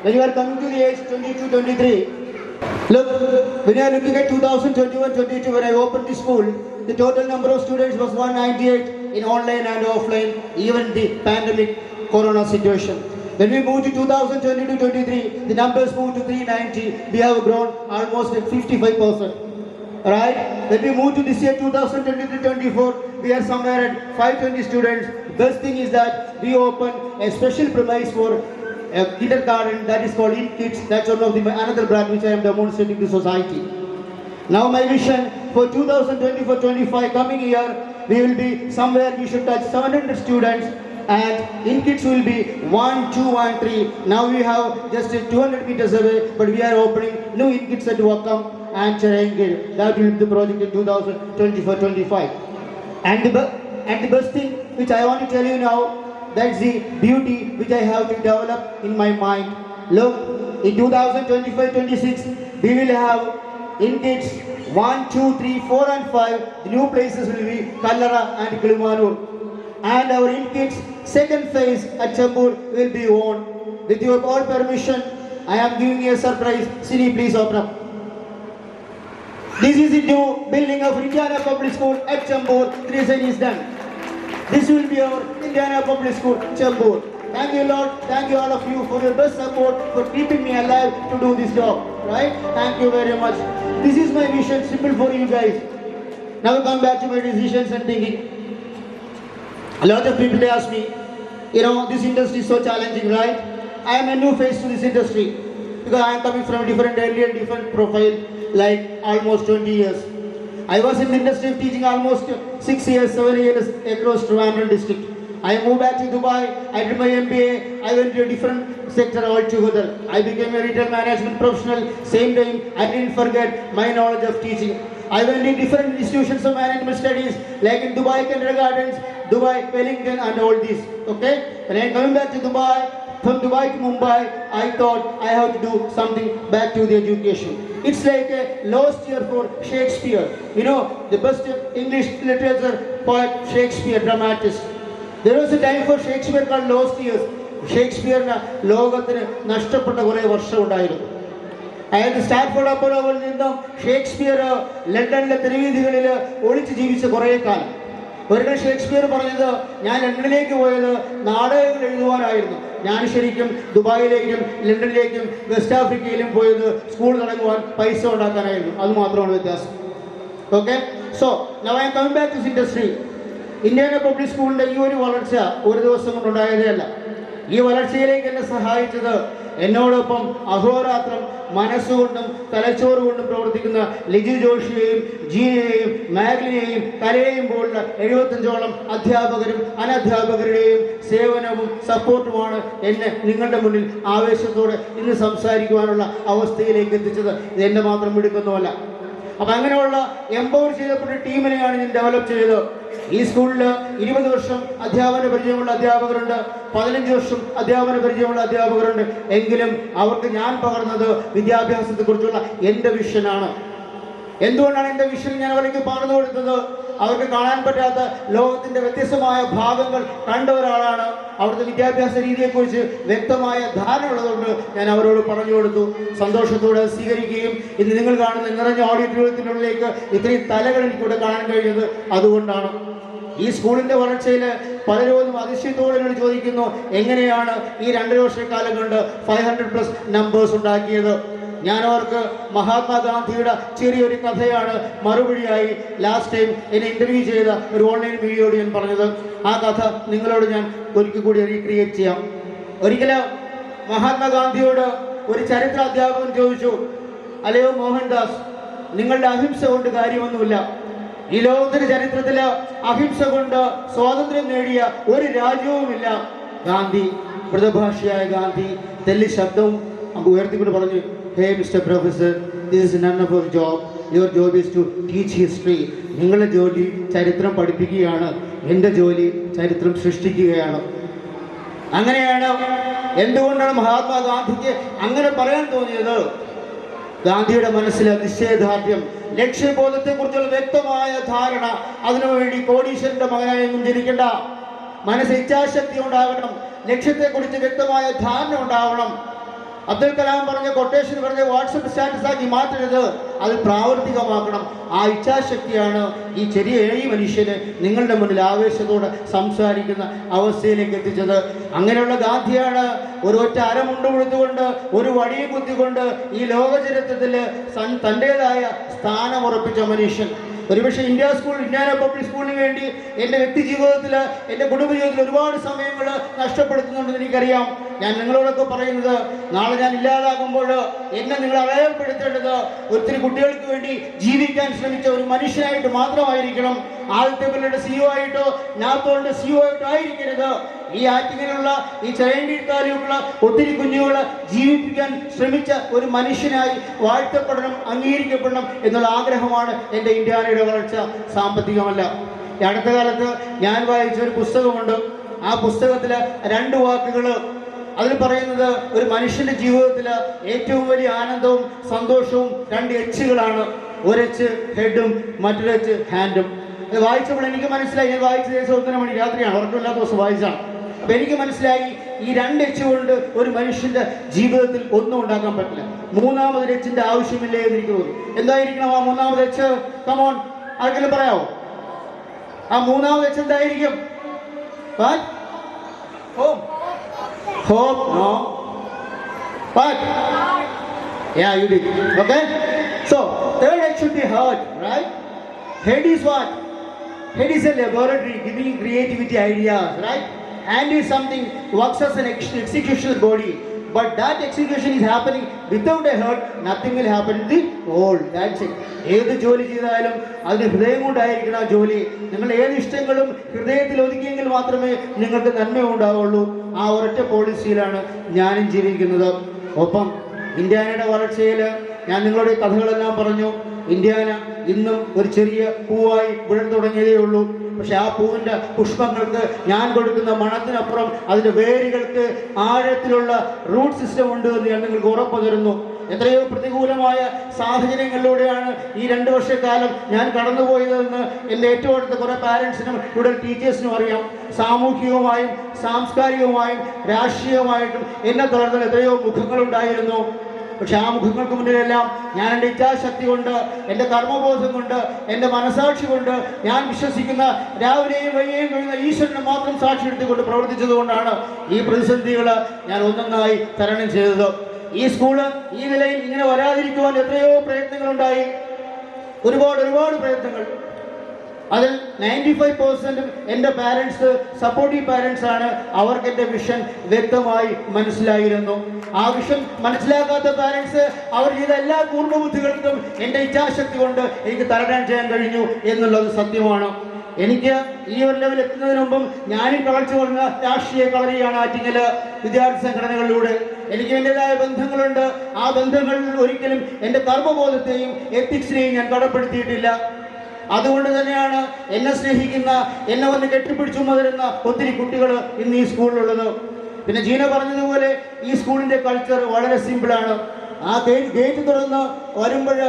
When you are coming to the age 22-23, look, when you are looking at 2021-22, when I opened the school, the total number of students was 198 in online and offline, even the pandemic corona situation. When we moved to 2022-23, the numbers moved to 390. We have grown almost 55%. Right? When we moved to this year 2023-24, we are somewhere at 520 students. Best thing is that we opened a special premise for a kindergarten that is called InKids. That's one of another brand which I am demonstrating to society. Now my vision for 2024-25 coming year, we will be somewhere, we should touch 700 students, and InKids will be 1, 2 and 3. Now we have just 200 meters away, but we are opening new InKids at Wakam and Cherengil. That will be the project in 2024-25. And the best thing which I want to tell you now, that's the beauty which I have to develop in my mind. Look, in 2025-26, we will have InKids 1, 2, 3, 4 and 5. The new places will be Kallara and Kilimanur. And our InKids second phase at Chembur will be on. With your all permission, I am giving you a surprise. Sini, please open up. This is the new building of Indiana Public School at Chembur. 3 side is done. This will be our Indiana Public School, Chembur. Thank you, Lord. Thank you all of you for your best support, for keeping me alive to do this job. Right? Thank you very much. This is my vision, simple for you guys. Now come back to my decisions and thinking. A lot of people ask me, this industry is so challenging, right? I am a new face to this industry because I am coming from a different area, different profile, like almost 20 years. I was in the industry of teaching almost 6 years, 7 years across Trivandrum district. I moved back to Dubai, I did my MBA, I went to a different sector altogether. I became a retail management professional, same time I didn't forget my knowledge of teaching. I went in different institutions of management studies, like in Dubai Kindergartens, Dubai, Wellington and all this. Okay? When I am coming back to Dubai, from Dubai to Mumbai, I thought I have to do something back to the education. It's like a lost year for Shakespeare. The best English literature poet, Shakespeare, dramatist. There was a time for Shakespeare called lost years. Shakespeare ലോകത്തിന് നഷ്ടപ്പെട്ട കുറേ വർഷം ഉണ്ടായിരുന്നു. അതായത് Stanford അപ്പോളോയിൽ നിന്നും Shakespeare ലണ്ടനിലെ തെരുവീഥികളിൽ ഒളിച്ച് ജീവിച്ച കുറേ കാലം. ഒരിക്കൽ ഷേക്സ്പിയർ പറഞ്ഞത്, ഞാൻ ലണ്ടനിലേക്ക് പോയത് നാടകങ്ങൾ എഴുതുവാനായിരുന്നു. ഞാൻ ശരിക്കും ദുബായിലേക്കും ലണ്ടനിലേക്കും വെസ്റ്റ് ആഫ്രിക്കയിലും പോയത് സ്കൂൾ തുടങ്ങുവാൻ പൈസ ഉണ്ടാക്കാനായിരുന്നു. അത് മാത്രമാണ് വ്യത്യാസം. Okay, so now I am coming back to this industry. Indian public സ്കൂളിൻ്റെ ഈ ഒരു വളർച്ച ഒരു ദിവസം കൊണ്ടുണ്ടായതേ അല്ല. ഈ വളർച്ചയിലേക്ക് എന്നെ സഹായിച്ചത് എന്നോടൊപ്പം അഹോരാത്രം മനസ്സുകൊണ്ടും തലച്ചോറ് കൊണ്ടും പ്രവർത്തിക്കുന്ന ലിജു ജോഷിയെയും ജീനയെയും മാഗ്ലിനെയും കലയെയും പോലുള്ള 75ഓളം അധ്യാപകരും അനധ്യാപകരുടെയും സേവനവും സപ്പോർട്ടുമാണ് എന്നെ നിങ്ങളുടെ മുന്നിൽ ആവേശത്തോടെ ഇന്ന് സംസാരിക്കുവാനുള്ള അവസ്ഥയിലേക്ക് എത്തിച്ചത്. ഇത് എൻ്റെ മാത്രം മിടുക്കൊന്നുമല്ല. അപ്പം അങ്ങനെയുള്ള എംപവർ ചെയ്യപ്പെട്ട ടീമിനെയാണ് ഞാൻ ഡെവലപ്പ് ചെയ്തത്. ഈ സ്കൂളിൽ 20 വർഷം അധ്യാപന പരിചയമുള്ള അധ്യാപകരുണ്ട്, 15 വർഷം അധ്യാപന പരിചയമുള്ള അധ്യാപകരുണ്ട്. എങ്കിലും അവർക്ക് ഞാൻ പകർന്നത് വിദ്യാഭ്യാസത്തെക്കുറിച്ചുള്ള എൻ്റെ വിഷനാണ്. എന്തുകൊണ്ടാണ് എൻ്റെ വിഷൻ ഞാൻ അവർക്ക് പകർന്നു കൊടുത്തത്? അവർക്ക് കാണാൻ പറ്റാത്ത ലോകത്തിൻ്റെ വ്യത്യസ്തമായ ഭാഗങ്ങൾ കണ്ട ഒരാളാണ്. അവിടുത്തെ വിദ്യാഭ്യാസ രീതിയെക്കുറിച്ച് വ്യക്തമായ ധാരണ ഉള്ളതുകൊണ്ട് ഞാൻ അവരോട് പറഞ്ഞു കൊടുത്തു. സന്തോഷത്തോടെ സ്വീകരിക്കുകയും ഇന്ന് നിങ്ങൾ കാണുന്ന നിറഞ്ഞ ഓഡിറ്റോറിയത്തിനുള്ളിലേക്ക് ഇത്രയും തലകൾ എനിക്കൂടെ കാണാൻ കഴിഞ്ഞത് അതുകൊണ്ടാണ്. ഈ സ്കൂളിൻ്റെ വളർച്ചയിൽ പലരും അതിശയത്തോടെ എന്നോട് ചോദിക്കുന്നു, എങ്ങനെയാണ് ഈ 2 വർഷക്കാലം കൊണ്ട് 500+ നമ്പേഴ്സ് ഉണ്ടാക്കിയത്? ഞാൻ അവർക്ക് മഹാത്മാഗാന്ധിയുടെ ചെറിയൊരു കഥയാണ് മറുപടിയായി ലാസ്റ്റ് ടൈം എന്നെ ഇൻ്റർവ്യൂ ചെയ്ത ഒരു ഓൺലൈൻ വീഡിയോയോട് ഞാൻ പറഞ്ഞത്. ആ കഥ നിങ്ങളോട് ഞാൻ ഒരിക്കൽ കൂടി റീക്രിയേറ്റ് ചെയ്യാം. ഒരിക്കലും മഹാത്മാഗാന്ധിയോട് ഒരു ചരിത്ര അധ്യാപകൻ ചോദിച്ചു, അല്ലയോ മോഹൻദാസ്, നിങ്ങളുടെ അഹിംസ കൊണ്ട് കാര്യമൊന്നുമില്ല. ഈ ലോകത്തിന്റെ ചരിത്രത്തിൽ അഹിംസ കൊണ്ട് സ്വാതന്ത്ര്യം നേടിയ ഒരു രാജ്യവുമില്ല. ഗാന്ധി, മൃതഭാഷിയായ ഗാന്ധി, തെല്ലി ശബ്ദവും ഉയർത്തിക്കൊണ്ട് പറഞ്ഞു, hey mister professor, this is none of your job. Your job is to teach history. നിങ്ങളുടെ ജോലി ചരിത്രം പഠിപ്പിക്കുകയാണ്, എൻ്റെ ജോലി ചരിത്രം സൃഷ്ടിക്കുകയാണ്. അങ്ങനെയാണ്. എന്തുകൊണ്ടാണ് മഹാത്മാഗാന്ധിക്ക് അങ്ങനെ പറയാൻ തോന്നിയത്? ഗാന്ധിയുടെ മനസ്സിലെ നിശ്ചയദാർഢ്യം, ലക്ഷ്യബോധത്തെക്കുറിച്ചുള്ള വ്യക്തമായ ധാരണ. അതിനുവേണ്ടി കോടീശ്വരന്റെ മകനായൊന്നും ജനിക്കേണ്ട. മനസ്സ് ഇച്ഛാശക്തി ഉണ്ടാകണം, ലക്ഷ്യത്തെക്കുറിച്ച് വ്യക്തമായ ധാരണ ഉണ്ടാവണം. അബ്ദുൽ കലാം പറഞ്ഞ കൊട്ടേഷൻ പറഞ്ഞ വാട്സപ്പ് സ്റ്റാറ്റസ് ആക്കി മാറ്റരുത്, അത് പ്രാവർത്തികമാക്കണം. ആ ഇച്ഛാശക്തിയാണ് ഈ ചെറിയ മനുഷ്യന് നിങ്ങളുടെ മുന്നിൽ ആവേശത്തോടെ സംസാരിക്കുന്ന അവസ്ഥയിലേക്ക് എത്തിച്ചത്. അങ്ങനെയുള്ള ഗാന്ധിയാണ് ഒരു ഒറ്റ അരമുണ്ട് കൊടുത്തുകൊണ്ട് ഒരു വടിയും കുത്തിക്കൊണ്ട് ഈ ലോക ചരിത്രത്തിൽ തൻ്റെതായ സ്ഥാനം ഉറപ്പിച്ച മനുഷ്യൻ. ഒരുപക്ഷെ ഇന്ത്യാന പബ്ലിക് സ്കൂളിന് വേണ്ടി എൻ്റെ വ്യക്തി ജീവിതത്തിൽ, എൻ്റെ കുടുംബ ജീവിതത്തിൽ ഒരുപാട് സമയങ്ങൾ നഷ്ടപ്പെടുത്തുന്നുണ്ടെന്ന് എനിക്കറിയാം. ഞാൻ നിങ്ങളോടൊക്കെ പറയുന്നത്, നാളെ ഞാൻ ഇല്ലാതാകുമ്പോൾ എന്നെ നിങ്ങൾ അടയാളപ്പെടുത്തേണ്ടത് ഒത്തിരി കുട്ടികൾക്ക് വേണ്ടി ജീവിക്കാൻ ശ്രമിച്ച ഒരു മനുഷ്യനായിട്ട് മാത്രമായിരിക്കണം. ആദ്യത്തെ പിള്ളേരുടെ CEO ആയിട്ടോ നാത്തോളിന്റെ CEO ആയിട്ടോ ആയിരിക്കരുത്. ഈ ആറ്റിങ്ങിലുള്ള ഈ ചരയണ്ടി താലൂക്കുള്ള ഒത്തിരി കുഞ്ഞുങ്ങളെ ജീവിപ്പിക്കാൻ ശ്രമിച്ച ഒരു മനുഷ്യനായി വാഴ്ത്തപ്പെടണം, അംഗീകരിക്കപ്പെടണം എന്നുള്ള ആഗ്രഹമാണ് എൻ്റെ ഇന്ത്യാനയുടെ വളർച്ച, സാമ്പത്തികമല്ല. ഈ അടുത്ത കാലത്ത് ഞാൻ വായിച്ച ഒരു പുസ്തകമുണ്ട്. ആ പുസ്തകത്തിലെ 2 വാക്കുകൾ അതിൽ പറയുന്നത്, ഒരു മനുഷ്യന്റെ ജീവിതത്തിൽ ഏറ്റവും വലിയ ആനന്ദവും സന്തോഷവും 2 എച്ചുകളാണ്. ഒരു എച്ച് ഹെഡും മറ്റൊരു എച്ച് ഹാൻഡും. അത് വായിച്ചപ്പോൾ എനിക്ക് മനസ്സിലായി, ഞാൻ വായിച്ച ദിവസം 1 മണി രാത്രിയാണ്, ഉറക്കമില്ലാത്ത ദിവസം വായിച്ചാണ്. അപ്പൊ എനിക്ക് മനസ്സിലായി, ഈ 2 എച്ച് കൊണ്ട് ഒരു മനുഷ്യന്റെ ജീവിതത്തിൽ ഒന്നും ഉണ്ടാക്കാൻ പറ്റില്ല. 3ാമതൊരു എച്ചിന്റെ ആവശ്യമില്ലേ എന്ന് എനിക്ക് തോന്നി. എന്തായിരിക്കണം ആ 3ാമത് എച്ച്? കമോൺ, ആർക്കെങ്കിലും പറയാമോ? ആ 3ാമത് എച്ച് എന്തായിരിക്കും? Hope, no. What? Yeah, you did. Okay? So, third head should be heart, right? Head is what? Head is a laboratory giving creativity ideas, right? Hand is something, works as an executional body. But that execution is happening without a heart, nothing will happen in the whole. That's it. ഏത് ജോലി ചെയ്താലും അതിന് ഹൃദയം കൊണ്ടായിരിക്കണം ആ ജോലി. നിങ്ങൾ ഏത് ഇഷ്ടങ്ങളും ഹൃദയത്തിൽ ഒതുക്കിയെങ്കിൽ മാത്രമേ നിങ്ങൾക്ക് നന്മ ഉണ്ടാവുള്ളൂ. ആ ഒരൊറ്റ പോളിസിയിലാണ് ഞാനും ജീവിക്കുന്നത്. ഒപ്പം ഇന്ത്യാനയുടെ വളർച്ചയിൽ ഞാൻ നിങ്ങളോട് ഈ കഥകളെല്ലാം പറഞ്ഞു. ഇന്ത്യാന ഇന്നും ഒരു ചെറിയ പൂവായി വിടൽ തുടങ്ങിയതേ ഉള്ളൂ. പക്ഷെ ആ പൂവിൻ്റെ പുഷ്പങ്ങൾക്ക് ഞാൻ കൊടുക്കുന്ന മണത്തിനപ്പുറം അതിൻ്റെ വേരുകൾക്ക് ആഴത്തിലുള്ള റൂട്ട് സിസ്റ്റം ഉണ്ട് എന്ന് ഞാൻ നിങ്ങൾക്ക് ഉറപ്പ് തരുന്നു. എത്രയോ പ്രതികൂലമായ സാഹചര്യങ്ങളിലൂടെയാണ് ഈ 2 വർഷക്കാലം ഞാൻ കടന്നുപോയതെന്ന് എൻ്റെ ഏറ്റവും അടുത്ത കുറേ പാരൻസിനും ഇവിടെ ടീച്ചേഴ്സിനും അറിയാം. സാമൂഹികവുമായും സാംസ്കാരികവുമായും രാഷ്ട്രീയമായിട്ടും എന്നെ തളർന്ന എത്രയോ മുഖങ്ങളുണ്ടായിരുന്നു. പക്ഷെ ആ മുഖങ്ങൾക്ക് മുന്നിലെല്ലാം ഞാൻ എൻ്റെ ഇച്ഛാശക്തി കൊണ്ട്, എൻ്റെ കർമ്മബോധം കൊണ്ട്, എൻ്റെ മനസാക്ഷി കൊണ്ട്, ഞാൻ വിശ്വസിക്കുന്ന രാവിലെയും വൈകിയും കഴിയുന്ന ഈശ്വരനെ മാത്രം സാക്ഷി എടുത്തുകൊണ്ട് പ്രവർത്തിച്ചതുകൊണ്ടാണ് ഈ പ്രതിസന്ധികൾ ഞാൻ ഒന്നൊന്നായി തരണം ചെയ്തത്. ഈ സ്കൂള് ഈ നിലയിൽ ഇങ്ങനെ വരാതിരിക്കുവാൻ എത്രയോ പ്രയത്നങ്ങളുണ്ടായി, ഒരുപാട് പ്രയത്നങ്ങൾ. അതിൽ 95% എൻ്റെ പാരൻസ് സപ്പോർട്ടീവ് പാരൻസ് ആണ്. അവർക്ക് എൻ്റെ വിഷൻ വ്യക്തമായി മനസ്സിലായിരുന്നു. ആ വിഷൻ മനസ്സിലാക്കാത്ത പാരൻസ് അവർ ചെയ്ത എല്ലാ പൂർണ്ണബുദ്ധികൾക്കും എൻ്റെ ഇച്ഛാശക്തി കൊണ്ട് എനിക്ക് തരണം ചെയ്യാൻ കഴിഞ്ഞു എന്നുള്ളത് സത്യമാണ്. എനിക്ക് ഈ ഒരു ലെവൽ എത്തുന്നതിന് മുമ്പും ഞാനും കളച്ചു പറഞ്ഞ രാഷ്ട്രീയ കളരിയാണ് ആറ്റിങ്ങൽ വിദ്യാർത്ഥി സംഘടനകളിലൂടെ. എനിക്ക് എൻ്റെതായ ബന്ധങ്ങളുണ്ട്. ആ ബന്ധങ്ങളിൽ ഒരിക്കലും എൻ്റെ കർമ്മബോധത്തെയും എത്തിക്സിനെയും ഞാൻ കടപ്പെടുത്തിയിട്ടില്ല. അതുകൊണ്ട് തന്നെയാണ് എന്നെ സ്നേഹിക്കുന്ന, എന്നെ വന്ന് കെട്ടിപ്പിടിച്ചു മുതരുന്ന ഒത്തിരി കുട്ടികൾ ഇന്ന് ഈ സ്കൂളിലുള്ളത്. പിന്നെ ജീന പറഞ്ഞതുപോലെ ഈ സ്കൂളിൻ്റെ കൾച്ചർ വളരെ സിമ്പിളാണ്. ആ ഗേറ്റ് തുറന്ന് വരുമ്പോൾ ഒരു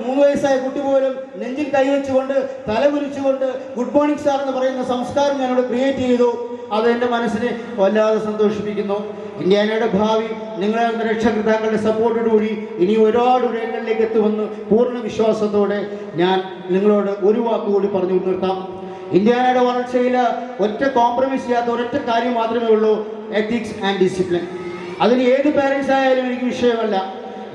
3 വയസ്സായ കുട്ടി പോലും നെഞ്ചിൽ കൈവച്ചുകൊണ്ട് തലകുരിച്ചുകൊണ്ട് ഗുഡ് മോർണിംഗ് സാർ എന്ന് പറയുന്ന സംസ്കാരം ഞാനിവിടെ ക്രിയേറ്റ് ചെയ്തു. അത് എൻ്റെ മനസ്സിനെ വല്ലാതെ സന്തോഷിപ്പിക്കുന്നു. ഇന്ത്യാനയുടെ ഭാവി നിങ്ങളുടെ രക്ഷകർത്താക്കളുടെ സപ്പോർട്ടോടുകൂടി ഇനി ഒരുപാട് ഉയരങ്ങളിലേക്ക് എത്തുമെന്ന് പൂർണ്ണ വിശ്വാസത്തോടെ ഞാൻ നിങ്ങളോട് ഒരു വാക്കുകൂടി പറഞ്ഞു നിർത്താം. ഇന്ത്യാനയുടെ വളർച്ചയിൽ ഒറ്റ കോംപ്രമൈസ് ചെയ്യാത്ത ഒരൊറ്റ കാര്യം മാത്രമേ ഉള്ളൂ, എത്തിക്സ് ആൻഡ് ഡിസിപ്ലിൻ. അതിന് ഏത് പാരൻസ് ആയാലും എനിക്ക് വിഷയമല്ല.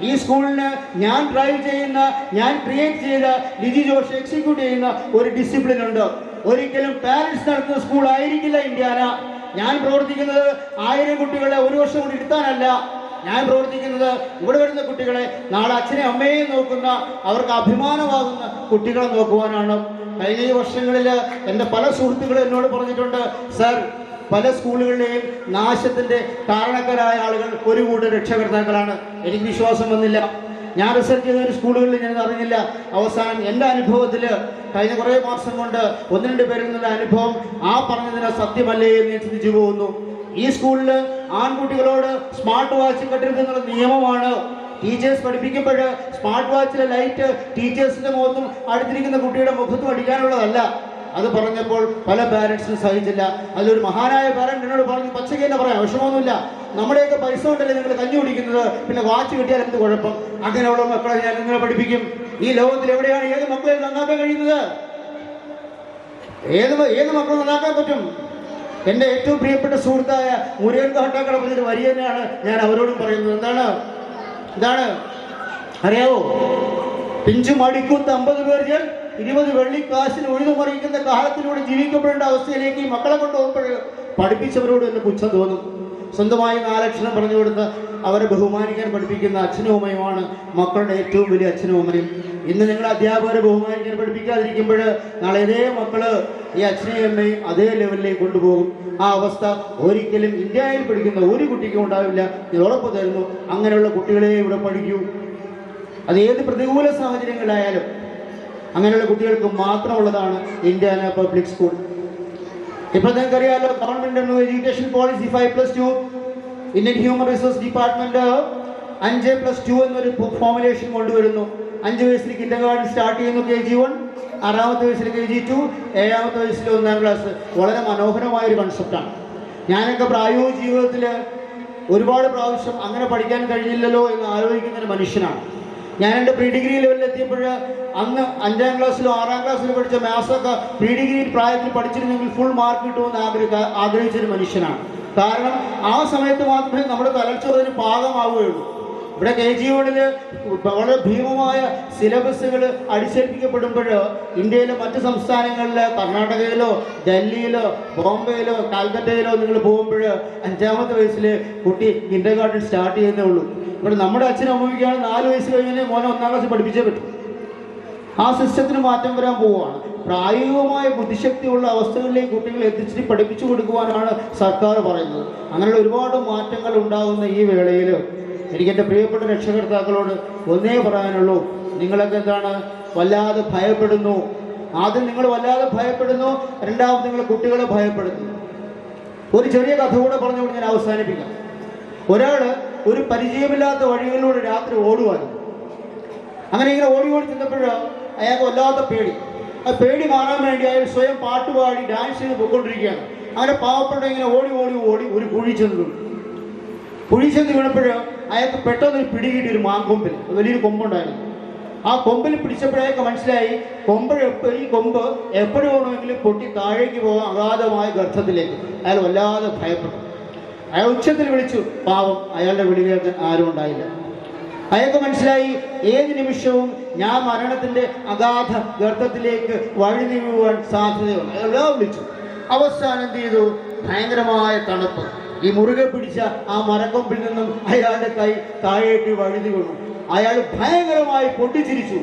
ഈ സ്കൂളിന് ഞാൻ ഡ്രൈവ് ചെയ്യുന്ന, ഞാൻ ക്രിയേറ്റ് ചെയ്ത, ലിജി ജോഷ് എക്സിക്യൂട്ട് ചെയ്യുന്ന ഒരു ഡിസിപ്ലിൻ ഉണ്ട്. ഒരിക്കലും പാരൻസ് നടത്തുന്ന സ്കൂൾ ആയിരിക്കില്ല ഇന്ത്യാന. ഞാൻ പ്രവർത്തിക്കുന്നത് 1000 കുട്ടികളെ ഒരു വർഷം കൊണ്ട് ഇരുത്താനല്ല. ഞാൻ പ്രവർത്തിക്കുന്നത് ഇവിടെ വരുന്ന കുട്ടികളെ നാളെ അച്ഛനെ അമ്മയെയും നോക്കുന്ന, അവർക്ക് അഭിമാനമാകുന്ന കുട്ടികളെ നോക്കുവാനാണ്. കഴിഞ്ഞ വർഷങ്ങളിൽ എൻ്റെ പല സുഹൃത്തുക്കളും എന്നോട് പറഞ്ഞിട്ടുണ്ട്, സർ പല സ്കൂളുകളുടെയും നാശത്തിൻ്റെ കാരണക്കാരായ ആളുകൾ ഒരു കൂട്ടം രക്ഷകർത്താക്കളാണ്. എനിക്ക് വിശ്വാസം വന്നില്ല. ഞാൻ റിസർച്ച് ചെയ്ത ഒരു സ്കൂളുകളിൽ ഞാൻ അറിഞ്ഞില്ല. അവസാനം എൻ്റെ അനുഭവത്തിൽ കഴിഞ്ഞ കുറേ മാസം കൊണ്ട് 1-2 പേരിൽ നിന്നുള്ള അനുഭവം ആ പറഞ്ഞതിന് സത്യമല്ലേ എന്ന് ഞാൻ ചിന്തിച്ചു പോകുന്നു. ഈ സ്കൂളിൽ ആൺകുട്ടികളോട് സ്മാർട്ട് വാച്ച് കെട്ടരുതെന്നുള്ള നിയമമാണ്. ടീച്ചേഴ്സ് പഠിപ്പിക്കുമ്പോൾ സ്മാർട്ട് വാച്ചിലെ ലൈറ്റ് ടീച്ചേഴ്സിൻ്റെ മുഖത്തും അടുത്തിരിക്കുന്ന കുട്ടിയുടെ മുഖത്തും അടിക്കാനുള്ളതല്ല. അത് പറഞ്ഞപ്പോൾ പല പാരൻസിനും സഹിച്ചില്ല. അതിലൊരു മഹാനായ പാരന്റ് എന്നോട് പറഞ്ഞു, പച്ചയ്ക്ക് തന്നെ പറയാം, വിഷമമൊന്നുമില്ല, നമ്മുടെയൊക്കെ പൈസ കൊണ്ടല്ലേ നിങ്ങൾ കഞ്ഞി കുടിക്കുന്നത്, പിന്നെ വാച്ച് കിട്ടിയാൽ എന്ത് കുഴപ്പം? അങ്ങനെയുള്ള മക്കളെ ഞാൻ നിങ്ങളെ പഠിപ്പിക്കും. ഈ ലോകത്തിൽ എവിടെയാണ് ഏത് മക്കളെ നന്നാക്കാൻ കഴിയുന്നത്? ഏത് മക്കളെ നന്നാക്കാൻ പറ്റും? എൻ്റെ ഏറ്റവും പ്രിയപ്പെട്ട സുഹൃത്തായ മുരുകൻ കാട്ടാക്കട പറഞ്ഞൊരു വരി തന്നെയാണ് ഞാൻ അവരോടും പറയുന്നത്. എന്താണ് അറിയാവോ? പിഞ്ചു മടിക്കുത്ത് 50 പേർ 20 വെള്ളിക്കാശിന് ഒഴുതുമറിയിക്കുന്ന കാലത്തിലൂടെ ജീവിക്കപ്പെടേണ്ട അവസ്ഥയിലേക്ക് ഈ മക്കളെ കൊണ്ടുപോകുമ്പോൾ പഠിപ്പിച്ചവരോട് തന്നെ പുച്ഛം തോന്നും. സ്വന്തമായി 4 അക്ഷരം പറഞ്ഞു കൊടുത്ത് അവരെ ബഹുമാനിക്കാൻ പഠിപ്പിക്കുന്ന അച്ഛനും അമ്മയുമാണ് മക്കളുടെ ഏറ്റവും വലിയ അച്ഛനും അമ്മയും. ഇന്ന് നിങ്ങൾ അധ്യാപകരെ ബഹുമാനിക്കാൻ പഠിപ്പിക്കാതിരിക്കുമ്പോൾ നാളെ ഇതേ മക്കള് ഈ അച്ഛനെയും അമ്മയും അതേ ലെവലിലേക്ക് കൊണ്ടുപോകും. ആ അവസ്ഥ ഒരിക്കലും ഇന്ത്യയിൽ പഠിക്കുന്ന ഒരു കുട്ടിക്കും ഉണ്ടാവില്ല. ഞാൻ ഉറപ്പ് തരുന്നു. അങ്ങനെയുള്ള കുട്ടികളെ ഇവിടെ പഠിക്കൂ. അത് ഏത് പ്രതികൂല സാഹചര്യങ്ങളായാലും അങ്ങനെയുള്ള കുട്ടികൾക്ക് മാത്രമുള്ളതാണ് ഇന്ത്യാന പബ്ലിക് സ്കൂൾ. ഇപ്പോൾ നിങ്ങൾക്കറിയാമല്ലോ, government education policy 5+2, Indian human resource department 5+2 എന്നൊരു ഫോമുലേഷൻ കൊണ്ടുവരുന്നു. 5 വയസ്സിൽ കിൻഡർഗാർട്ടൻ സ്റ്റാർട്ട് ചെയ്യുന്നു, KG1, 6ാമത്തെ വയസ്സിൽ KG2, 7ാമത്തെ വയസ്സിൽ 1ാം ക്ലാസ്. വളരെ മനോഹരമായൊരു കൺസെപ്റ്റാണ്. ഞാനൊക്കെ പ്രായോഗിക ജീവിതത്തിൽ ഒരുപാട് പ്രാവശ്യം അങ്ങനെ പഠിക്കാൻ കഴിഞ്ഞില്ലല്ലോ എന്ന് ആലോചിക്കുന്ന ഒരു മനുഷ്യനാണ്. ഞാൻ എൻ്റെ പ്രീ ഡിഗ്രി ലെവലിൽ എത്തിയപ്പോൾ അന്ന് 5ാം ക്ലാസ്സിലോ 6ാം ക്ലാസ്സിലോ പഠിച്ച മാത്സൊക്കെ പ്രീ ഡിഗ്രി പ്രായത്തിൽ പഠിച്ചിരുന്നെങ്കിൽ ഫുൾ മാർക്ക് കിട്ടുമെന്ന് ആഗ്രഹിച്ചൊരു മനുഷ്യനാണ്. കാരണം ആ സമയത്ത് മാത്രമേ നമ്മുടെ തലച്ചോറിന് പാകമാവുകയുള്ളൂ. ഇവിടെ KG1 വളരെ ഭീമമായ സിലബസുകൾ അടിച്ചേൽപ്പിക്കപ്പെടുമ്പോൾ ഇന്ത്യയിലെ മറ്റ് സംസ്ഥാനങ്ങളിലെ കർണാടകയിലോ ഡൽഹിയിലോ ബോംബെയിലോ കാൽക്കട്ടയിലോ നിങ്ങൾ പോകുമ്പോൾ 5ാമത്തെ വയസ്സിൽ കുട്ടി കിൻഡർഗാർട്ടൻ സ്റ്റാർട്ട് ചെയ്യുന്നേ ഉള്ളൂ. ഇവിടെ നമ്മുടെ അച്ഛനും അമ്മയ്ക്കാണ് 4 വയസ്സ് കഴിഞ്ഞാൽ മോനെ 1ാം ക്ലാസ്സിൽ പഠിപ്പിച്ചേ പറ്റും. ആ സിസ്റ്റത്തിന് മാറ്റം വരാൻ പോവുകയാണ്. പ്രായോഗികമായ ബുദ്ധിശക്തിയുള്ള അവസ്ഥകളിലേക്ക് കുട്ടികളെ എത്തിച്ചിട്ട് പഠിപ്പിച്ചു കൊടുക്കുവാനാണ് സർക്കാർ പറയുന്നത്. അങ്ങനെയുള്ള ഒരുപാട് മാറ്റങ്ങൾ ഉണ്ടാകുന്ന ഈ വേളയിൽ എനിക്ക് എൻ്റെ പ്രിയപ്പെട്ട രക്ഷകർത്താക്കളോട് ഒന്നേ പറയാനുള്ളൂ, നിങ്ങളൊക്കെ എന്താണ് വല്ലാതെ ഭയപ്പെടുന്നു. ആദ്യം നിങ്ങൾ വല്ലാതെ ഭയപ്പെടുന്നു, രണ്ടാമത് നിങ്ങൾ കുട്ടികളെ ഭയപ്പെടുന്നു. ഒരു ചെറിയ കഥ കൂടെ പറഞ്ഞുകൊണ്ട് ഞാൻ അവസാനിപ്പിക്കാം. ഒരാൾ ഒരു പരിചയമില്ലാത്ത വഴികളിലൂടെ രാത്രി ഓടുവായിരുന്നു. അങ്ങനെ ഇങ്ങനെ ഓടി ചെന്നപ്പോൾ അയാൾക്ക് വല്ലാത്ത പേടി. ആ പേടി മാറാൻ വേണ്ടി അയാൾ സ്വയം പാട്ടുപാടി ഡാൻസ് ചെയ്ത് പോയിക്കൊണ്ടിരിക്കുകയാണ്. അങ്ങനെ പാവപ്പെട്ട ഇങ്ങനെ ഓടി ഒരു കുഴി ചെന്ന് വീണപ്പോൾ അയാൾക്ക് പെട്ടെന്ന് പിടികിട്ടി ഒരു മാങ്കൊമ്പിൽ, വലിയൊരു കൊമ്പുണ്ടായിരുന്നു. ആ കൊമ്പിൽ പിടിച്ചപ്പോൾ അയാൾക്ക് മനസ്സിലായി ഈ കൊമ്പ് എപ്പോഴും വേണമെങ്കിലും പൊട്ടി താഴേക്ക് പോകാൻ അഗാധമായ ഗർത്തത്തിലേക്ക്. അയാൾ വല്ലാതെ ഭയപ്പെട്ടു. അയാൾ ഉച്ചത്തിൽ വിളിച്ചു. പാവം, അയാളുടെ വിളി കേൾക്കാൻ ആരും ഉണ്ടായില്ല. അയാൾക്ക് മനസ്സിലായി ഏത് നിമിഷവും ഞാൻ മരണത്തിന്റെ അഗാധ ഗർത്തത്തിലേക്ക് വഴി നീങ്ങുവാൻ സാധ്യതയുണ്ട്. അയാൾ വിളിച്ചു. അവസാനം എന്ത് ചെയ്തു? ഭയങ്കരമായ തണുപ്പ്. ഈ മുറുകെ പിടിച്ച ആ മരക്കൊമ്പിൽ നിന്നും അയാളുടെ കൈ താഴേക്ക് വഴുതി വീണു. അയാൾ ഭയങ്കരമായി പൊട്ടിച്ചിരിച്ചു.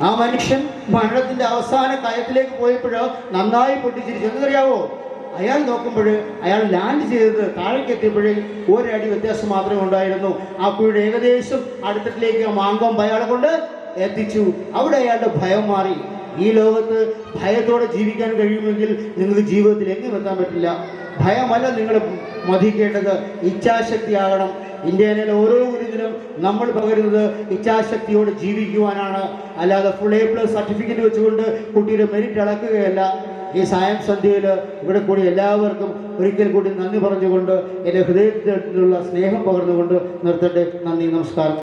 ആ മനുഷ്യൻ മരണത്തിന്റെ അവസാന കയത്തിലേക്ക് പോയപ്പോഴോ നന്നായി പൊട്ടിച്ചിരിച്ചു. എന്നറിയാവോ? അയാൾ നോക്കുമ്പോൾ അയാൾ ലാൻഡ് ചെയ്തത് താഴേക്ക് എത്തിയപ്പോഴേ 1 അടി വ്യത്യാസം മാത്രമേ ഉണ്ടായിരുന്നു. ആ കുഴിയുടെ ഏകദേശം അടുത്തട്ടിലേക്ക് മാങ്കൊമ്പ് അയാളെ കൊണ്ട് എത്തിച്ചു. അവിടെ അയാളുടെ ഭയം മാറി. ഈ ലോകത്ത് ഭയത്തോടെ ജീവിക്കാൻ കഴിയുമെങ്കിൽ നിങ്ങൾക്ക് ജീവിതത്തിൽ എങ്ങും എത്താൻ പറ്റില്ല. ഭയമല്ല നിങ്ങൾ മതിക്കേണ്ടത്, ഇച്ഛാശക്തിയാകണം. ഇന്ത്യയിലെ ഓരോ ഗുരുവിനും നമ്മൾ പകരുന്നത് ഇച്ഛാശക്തിയോടെ ജീവിക്കുവാനാണ്. അല്ലാതെ ഫുൾ A+ സർട്ടിഫിക്കറ്റ് വെച്ചുകൊണ്ട് കുട്ടിയുടെ മെരിറ്റ് അളക്കുകയല്ല. ഈ സായം സന്ധ്യയിൽ ഇവിടെ കൂടി എല്ലാവർക്കും ഒരിക്കൽ കൂടി നന്ദി പറഞ്ഞുകൊണ്ട് എൻ്റെ ഹൃദയത്തിലുള്ള സ്നേഹം പകർന്നുകൊണ്ട് നിർത്തട്ടെ. നന്ദി, നമസ്കാരം.